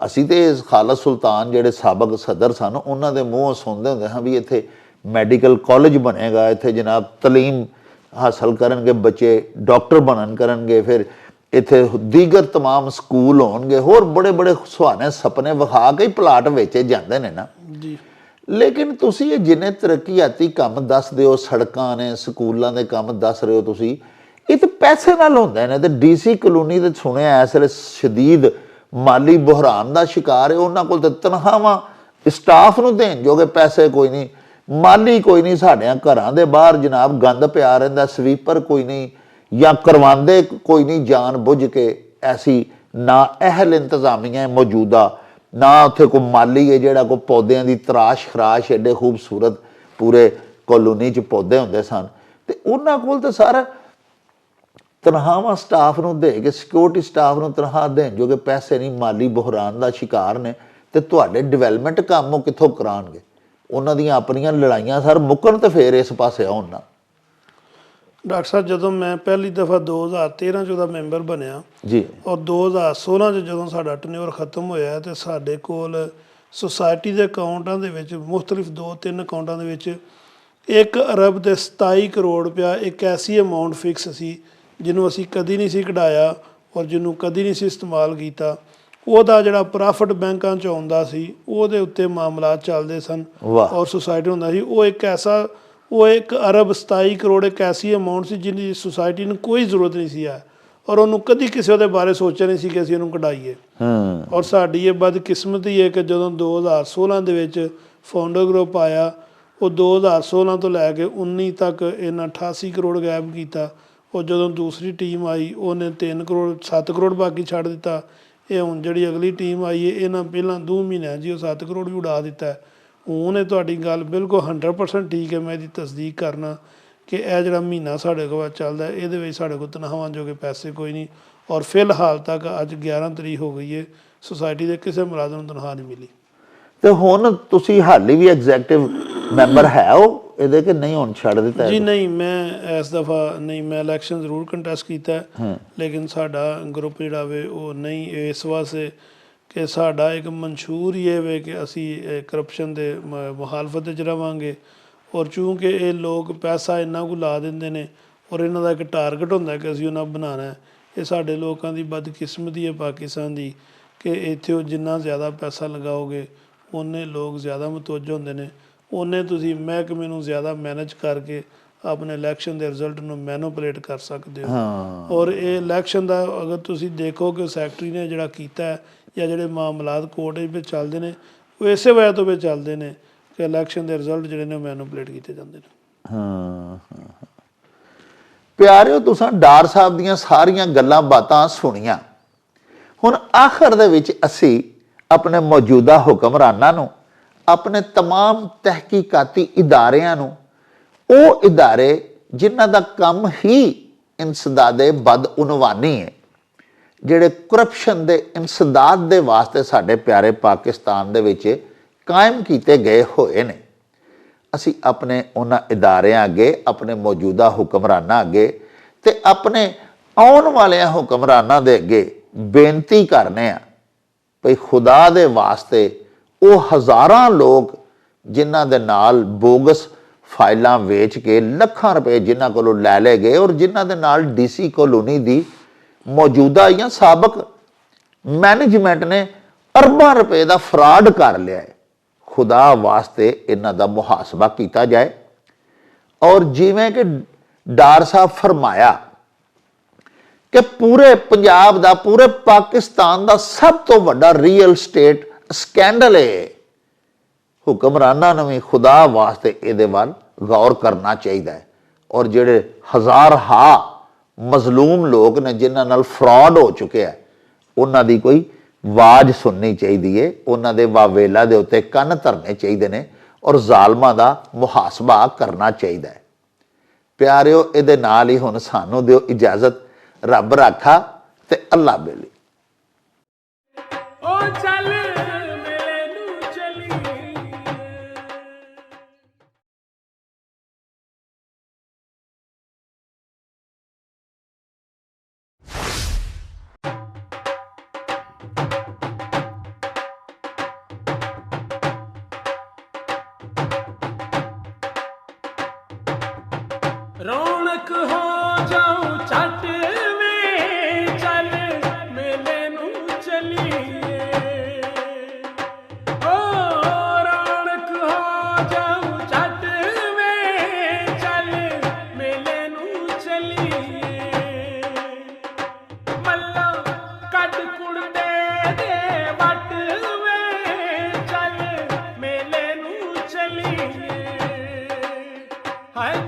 ਅਸੀਂ ਤੇ ਖਾਲਦ ਸੁਲਤਾਨ ਜਿਹੜੇ ਸਾਬਕ ਸਦਰ ਸਨ ਉਹਨਾਂ ਦੇ ਮੂੰਹੋਂ ਸੁਣਦੇ ਹੁੰਦੇ ਹਾਂ ਵੀ ਇੱਥੇ ਮੈਡੀਕਲ ਕਾਲਜ ਬਣੇਗਾ, ਇੱਥੇ ਜਨਾਬ ਤਲੀਮ ਹਾਸਲ ਕਰਨਗੇ ਬੱਚੇ, ਡਾਕਟਰ ਬਣਨ ਕਰਨਗੇ, ਫਿਰ ਇੱਥੇ ਦੀਗਰ ਤਮਾਮ ਸਕੂਲ ਹੋਣਗੇ, ਹੋਰ ਬੜੇ ਬੜੇ ਸੁਹਾਣੇ ਸੁਪਨੇ ਵਿਖਾ ਕੇ ਪਲਾਟ ਵੇਚੇ ਜਾਂਦੇ ਨੇ ਨਾ ਜੀ। ਲੇਕਿਨ ਤੁਸੀਂ ਇਹ ਜਿੰਨੇ ਤਰੱਕੀਆਤੀ ਕੰਮ ਦੱਸਦੇ ਹੋ, ਸੜਕਾਂ ਨੇ, ਸਕੂਲਾਂ ਦੇ ਕੰਮ ਦੱਸ ਰਹੇ ਹੋ ਤੁਸੀਂ, ਇਹ ਤਾਂ ਪੈਸੇ ਨਾਲ ਹੁੰਦੇ ਨੇ। ਤੇ ਡੀਸੀ ਕਲੋਨੀ ਤੇ ਸੁਣਿਆ ਇਸ ਵੇਲੇ ਸ਼ਦੀਦ ਮਾਲੀ ਬੁਹਰਾਨ ਦਾ ਸ਼ਿਕਾਰ ਹੈ। ਉਹਨਾਂ ਕੋਲ ਤਾਂ ਤਨਖਾਹਾਂ ਸਟਾਫ ਨੂੰ ਦੇਣ ਜੋਗੇ ਪੈਸੇ ਕੋਈ ਨਹੀਂ, ਮਾਲੀ ਕੋਈ ਨਹੀਂ। ਸਾਡਿਆਂ ਘਰਾਂ ਦੇ ਬਾਹਰ ਜਨਾਬ ਗੰਦ ਪਿਆ ਰਹਿੰਦਾ, ਸਵੀਪਰ ਕੋਈ ਨਹੀਂ ਜਾਂ ਕਰਵਾਉਂਦੇ ਕੋਈ ਨਹੀਂ ਜਾਣ ਬੁੱਝ ਕੇ। ਐਸੀ ਨਾ ਅਹਿਲ ਇੰਤਜ਼ਾਮੀਆਂ ਮੌਜੂਦਾ, ਨਾ ਉੱਥੇ ਕੋਈ ਮਾਲੀ ਹੈ ਜਿਹੜਾ ਕੋਈ ਪੌਦਿਆਂ ਦੀ ਤਰਾਸ਼ ਖਰਾਸ਼, ਐਡੇ ਖੂਬਸੂਰਤ ਪੂਰੇ ਕਲੋਨੀ 'ਚ ਪੌਦੇ ਹੁੰਦੇ ਸਨ। ਤੇ ਉਹਨਾਂ ਕੋਲ ਤਾਂ ਸਾਰਾ ਤਨਖਾਹਾਂ ਸਟਾਫ ਨੂੰ ਦੇ ਕੇ, ਸਿਕਿਉਰਿਟੀ ਸਟਾਫ ਨੂੰ ਤਨਖਾਹ ਦੇਣ ਜੋਗੇ ਪੈਸੇ ਨਹੀਂ। ਮਾਲੀ ਬੁਹਰਾਨ ਦਾ ਸ਼ਿਕਾਰ ਨੇ। ਤੇ ਤੁਹਾਡੇ ਡਿਵੈਲਪਮੈਂਟ ਕੰਮ ਉਹ ਕਿੱਥੋਂ ਕਰਾਉਣਗੇ? ਉਹਨਾਂ ਦੀਆਂ ਆਪਣੀਆਂ ਲੜਾਈਆਂ ਸਰ ਮੁੱਕਣ ਤੇ ਫੇਰ ਇਸ ਪਾਸੇ ਆਉਣ ਨਾ। ਡਾਕਟਰ ਸਾਹਿਬ, ਜਦੋਂ ਮੈਂ ਪਹਿਲੀ ਦਫਾ 2013 'ਚ ਉਹਦਾ ਮੈਂਬਰ ਬਣਿਆ ਜੀ, ਔਰ 2016 'ਚ ਜਦੋਂ ਸਾਡਾ ਟਨਿਓਰ ਖਤਮ ਹੋਇਆ ਤੇ ਸਾਡੇ ਕੋਲ ਸੁਸਾਇਟੀ ਦੇ ਅਕਾਊਂਟਾਂ ਦੇ ਵਿੱਚ ਮੁਖਤਲਿਫ 2-3 ਅਕਾਊਂਟਾਂ ਦੇ ਵਿੱਚ 1 ਅਰਬ ਤੇ 27 ਕਰੋੜ ਰੁਪਇਆ ਇੱਕ ਐਸੀ ਅਮਾਊਂਟ ਫਿਕਸ ਸੀ ਜਿਹਨੂੰ ਅਸੀਂ ਕਦੀ ਨਹੀਂ ਸੀ ਕਢਾਇਆ ਔਰ ਜਿਹਨੂੰ ਕਦੀ ਨਹੀਂ ਸੀ ਇਸਤੇਮਾਲ ਕੀਤਾ। ਉਹਦਾ ਜਿਹੜਾ ਪ੍ਰੋਫਿਟ ਬੈਂਕਾਂ 'ਚ ਆਉਂਦਾ ਸੀ ਉਹਦੇ ਉੱਤੇ ਮਾਮਲਾਤ ਚੱਲਦੇ ਸਨ ਔਰ ਸੁਸਾਇਟੀ ਹੁੰਦਾ ਸੀ। ਉਹ 1 ਅਰਬ 27 ਕਰੋੜ ਇੱਕ ਐਸੀ ਅਮਾਊਂਟ ਸੀ ਜਿਹਦੀ ਸੁਸਾਇਟੀ ਨੂੰ ਕੋਈ ਜ਼ਰੂਰਤ ਨਹੀਂ ਸੀ ਆ, ਔਰ ਉਹਨੂੰ ਕਦੀ ਕਿਸੇ ਉਹਦੇ ਬਾਰੇ ਸੋਚਿਆ ਨਹੀਂ ਸੀ ਕਿ ਅਸੀਂ ਉਹਨੂੰ ਕਢਾਈਏ। ਔਰ ਸਾਡੀ ਇਹ ਬਦਕਿਸਮਤੀ ਹੈ ਕਿ ਜਦੋਂ 2016 ਦੇ ਵਿੱਚ ਫਾਊਂਡਰ ਗਰੁੱਪ ਆਇਆ, ਉਹ 2016 ਤੋਂ ਲੈ ਕੇ 19 ਤੱਕ ਇਹਨਾਂ 88 ਕਰੋੜ ਗਾਇਬ ਕੀਤਾ। ਉਹ ਜਦੋਂ ਦੂਸਰੀ ਟੀਮ ਆਈ ਉਹਨੇ 3 ਕਰੋੜ 7 ਕਰੋੜ ਬਾਕੀ ਛੱਡ ਦਿੱਤਾ। ਇਹ ਹੁਣ ਜਿਹੜੀ ਅਗਲੀ ਟੀਮ ਆਈ ਹੈ ਇਹਨਾਂ ਪਹਿਲਾਂ 2 ਮਹੀਨਿਆਂ 'ਚ ਹੀ ਉਹ 7 ਕਰੋੜ ਵੀ ਉਡਾ ਦਿੱਤਾ ਹੈ। ਹੁਣ ਇਹ ਤੁਹਾਡੀ ਗੱਲ ਬਿਲਕੁਲ 100% ਠੀਕ ਹੈ। ਮੈਂ ਇਹਦੀ ਤਸਦੀਕ ਕਰਨਾ ਕਿ ਇਹ ਜਿਹੜਾ ਮਹੀਨਾ ਸਾਡੇ ਕੋਲ ਚੱਲਦਾ ਇਹਦੇ ਵਿੱਚ ਸਾਡੇ ਕੋਲ ਤਨਖਾਹਾਂ ਜੋਗੇ ਪੈਸੇ ਕੋਈ ਨਹੀਂ, ਔਰ ਫਿਲਹਾਲ ਤੱਕ ਅੱਜ 11 ਤਰੀਕ ਹੋ ਗਈ ਹੈ, ਸੁਸਾਇਟੀ ਦੇ ਕਿਸੇ ਮੁਲਾਜ਼ਮ ਨੂੰ ਤਨਖਾਹ ਨਹੀਂ ਮਿਲੀ। ਤੇ ਹੁਣ ਤੁਸੀਂ ਹਾਲੇ ਵੀ ਐਗਜ਼ੈਕਟਿਵ ਮੈਂਬਰ ਹੈ ਉਹ ਇਹਦੇ ਕਿ ਨਹੀਂ, ਹੁਣ ਛੱਡ ਦਿੱਤਾ ਜੀ? ਨਹੀਂ, ਮੈਂ ਇਸ ਦਫਾ ਨਹੀਂ, ਮੈਂ ਇਲੈਕਸ਼ਨ ਜ਼ਰੂਰ ਕੰਟੈਸਟ ਕੀਤਾ ਲੇਕਿਨ ਸਾਡਾ ਗਰੁੱਪ ਜਿਹੜਾ ਵੇ ਉਹ ਨਹੀਂ, ਇਸ ਵਾਸਤੇ ਕਿ ਸਾਡਾ ਇੱਕ ਮਨਸ਼ੂਰ ਹੀ ਇਹ ਵੇ ਕਿ ਅਸੀਂ ਕਰਪਸ਼ਨ ਦੇ ਮੁਖਾਲਫਤ 'ਚ ਰਵਾਂਗੇ। ਔਰ ਚੂੰਕਿ ਇਹ ਲੋਕ ਪੈਸਾ ਇੰਨਾ ਕੁ ਲਾ ਦਿੰਦੇ ਨੇ ਔਰ ਇਹਨਾਂ ਦਾ ਇੱਕ ਟਾਰਗੇਟ ਹੁੰਦਾ ਕਿ ਅਸੀਂ ਉਹਨਾਂ ਬਣਾਉਣਾ, ਇਹ ਸਾਡੇ ਲੋਕਾਂ ਦੀ ਬਦਕਿਸਮਤੀ ਹੈ ਪਾਕਿਸਤਾਨ ਦੀ ਕਿ ਇੱਥੇ ਉਹ ਜਿੰਨਾ ਜ਼ਿਆਦਾ ਪੈਸਾ ਲਗਾਓਗੇ ਉਨੇ ਲੋਕ ਜ਼ਿਆਦਾ ਮੁਤਵੱਜਹ ਹੁੰਦੇ ਨੇ, ਉਨੇ ਤੁਸੀਂ ਮਹਿਕਮੇ ਨੂੰ ਜ਼ਿਆਦਾ ਮੈਨੇਜ ਕਰਕੇ ਆਪਣੇ ਇਲੈਕਸ਼ਨ ਦੇ ਰਿਜ਼ਲਟ ਨੂੰ ਮੈਨੂਪਲੇਟ ਕਰ ਸਕਦੇ ਹੋ। ਔਰ ਇਹ ਇਲੈਕਸ਼ਨ ਦਾ ਅਗਰ ਤੁਸੀਂ ਦੇਖੋ ਕਿ ਸੈਕਟਰੀ ਨੇ ਜਿਹੜਾ ਕੀਤਾ ਹੈ ਜਾਂ ਜਿਹੜੇ ਮਾਮਲਾਤ ਕੋਰਟ ਵਿੱਚ ਚੱਲਦੇ ਨੇ ਉਹ ਇਸੇ ਵਜ੍ਹਾ ਤੋਂ ਵੀ ਚੱਲਦੇ ਨੇ ਕਿ ਇਲੈਕਸ਼ਨ ਦੇ ਰਿਜ਼ਲਟ ਜਿਹੜੇ ਨੇ ਉਹ ਮੈਨੂਪਲੇਟ ਕੀਤੇ ਜਾਂਦੇ ਨੇ। ਪਿਆਰਿਓ, ਤੁਸੀਂ ਡਾਰ ਸਾਹਿਬ ਦੀਆਂ ਸਾਰੀਆਂ ਗੱਲਾਂ ਬਾਤਾਂ ਸੁਣੀਆਂ। ਹੁਣ ਆਖਰ ਦੇ ਵਿੱਚ ਅਸੀਂ ਆਪਣੇ ਮੌਜੂਦਾ ਹੁਕਮਰਾਨਾਂ ਨੂੰ, ਆਪਣੇ तमाम ਤਹਿਕੀਕਾਤੀ ਇਦਾਰਿਆਂ ਨੂੰ, ਉਹ ਇਦਾਰੇ ਜਿਨ੍ਹਾਂ ਦਾ ਕੰਮ ਹੀ ਇੰਸਦਾਦੇ ਬਦਉਨਵਾਨੀ ਹੈ, ਜਿਹੜੇ ਕਰਪਸ਼ਨ ਦੇ ਇੰਸਦਾਦ ਦੇ ਵਾਸਤੇ ਸਾਡੇ ਪਿਆਰੇ ਪਾਕਿਸਤਾਨ ਦੇ ਵਿੱਚ ਕਾਇਮ ਕੀਤੇ ਗਏ ਹੋਏ ਨੇ, ਅਸੀਂ ਆਪਣੇ ਉਹਨਾਂ ਇਦਾਰਿਆਂ ਅੱਗੇ, ਆਪਣੇ ਮੌਜੂਦਾ ਹੁਕਮਰਾਨਾਂ ਅੱਗੇ ਤੇ ਆਪਣੇ ਆਉਣ ਵਾਲਿਆਂ ਹੁਕਮਰਾਨਾਂ ਦੇ ਅੱਗੇ ਬੇਨਤੀ ਕਰਨੇ ਆ ਭਈ ਖੁਦਾ ਦੇ ਵਾਸਤੇ ਉਹ ਹਜ਼ਾਰਾਂ ਲੋਕ ਜਿਨ੍ਹਾਂ ਦੇ ਨਾਲ ਬੋਗਸ ਫਾਈਲਾਂ ਵੇਚ ਕੇ ਲੱਖਾਂ ਰੁਪਏ ਜਿਨ੍ਹਾਂ ਕੋਲੋਂ ਲੈ ਲਏ ਗਏ ਔਰ ਜਿਨ੍ਹਾਂ ਦੇ ਨਾਲ ਡੀਸੀ ਕਲੋਨੀ ਦੀ ਮੌਜੂਦਾ ਜਾਂ ਸਾਬਕ ਮੈਨੇਜਮੈਂਟ ਨੇ ਅਰਬਾਂ ਰੁਪਏ ਦਾ ਫਰਾਡ ਕਰ ਲਿਆ ਹੈ, ਖੁਦਾ ਵਾਸਤੇ ਇਹਨਾਂ ਦਾ ਮੁਹਾਸਬਾ ਕੀਤਾ ਜਾਏ। ਔਰ ਜਿਵੇਂ ਕਿ ਡਾਰ ਸਾਹਿਬ ਫਰਮਾਇਆ ਕਿ ਪੂਰੇ ਪੰਜਾਬ ਦਾ, ਪੂਰੇ ਪਾਕਿਸਤਾਨ ਦਾ ਸਭ ਤੋਂ ਵੱਡਾ ਰੀਅਲ ਸਟੇਟ ਸਕੈਂਡਲ ਹੈ, ਹੁਕਮਰਾਨਾਂ ਨੂੰ ਵੀ ਖੁਦਾ ਵਾਸਤੇ ਇਹਦੇ ਵੱਲ ਗੌਰ ਕਰਨਾ ਚਾਹੀਦਾ ਹੈ। ਔਰ ਜਿਹੜੇ ਹਜ਼ਾਰ ਮਜ਼ਲੂਮ ਲੋਕ ਨੇ ਜਿਨ੍ਹਾਂ ਨਾਲ ਫਰਾਡ ਹੋ ਚੁੱਕਿਆ, ਉਹਨਾਂ ਦੀ ਕੋਈ ਆਵਾਜ਼ ਸੁਣਨੀ ਚਾਹੀਦੀ ਹੈ, ਉਹਨਾਂ ਦੇ ਵਾਵੇਲਾ ਦੇ ਉੱਤੇ ਕੰਨ ਧਰਨੇ ਚਾਹੀਦੇ ਨੇ ਔਰ ਜ਼ਾਲਮਾਂ ਦਾ ਮੁਹਾਸਬਾ ਕਰਨਾ ਚਾਹੀਦਾ ਹੈ। ਪਿਆਰਿਓ, ਇਹਦੇ ਨਾਲ ਹੀ ਹੁਣ ਸਾਨੂੰ ਦਿਓ ਇਜਾਜ਼ਤ। ਰੱਬ ਰਾਖਾ ਤੇ ਅੱਲਾ ਬੇਲੀ। ਰੌਣਕ ਹੋ ਜਾਉ ਛੱਟ ਵੇ ਚੱਲ ਮੇਲੇ ਨੂੰ ਚਲੀਏ, ਓ ਰੌਣਕ ਹੋ ਜਾਉ ਛੱਟ ਵੇ ਚੱਲ ਮੇਲੇ ਨੂੰ ਚਲੀਏ, ਮੱਲਾ ਕੱਢ ਕੁੜਦੇ ਦੇ ਵੱਟ ਵੇ ਚੱਲ ਮੇਲੇ ਨੂੰ ਚਲੀਏ, ਹਾਏ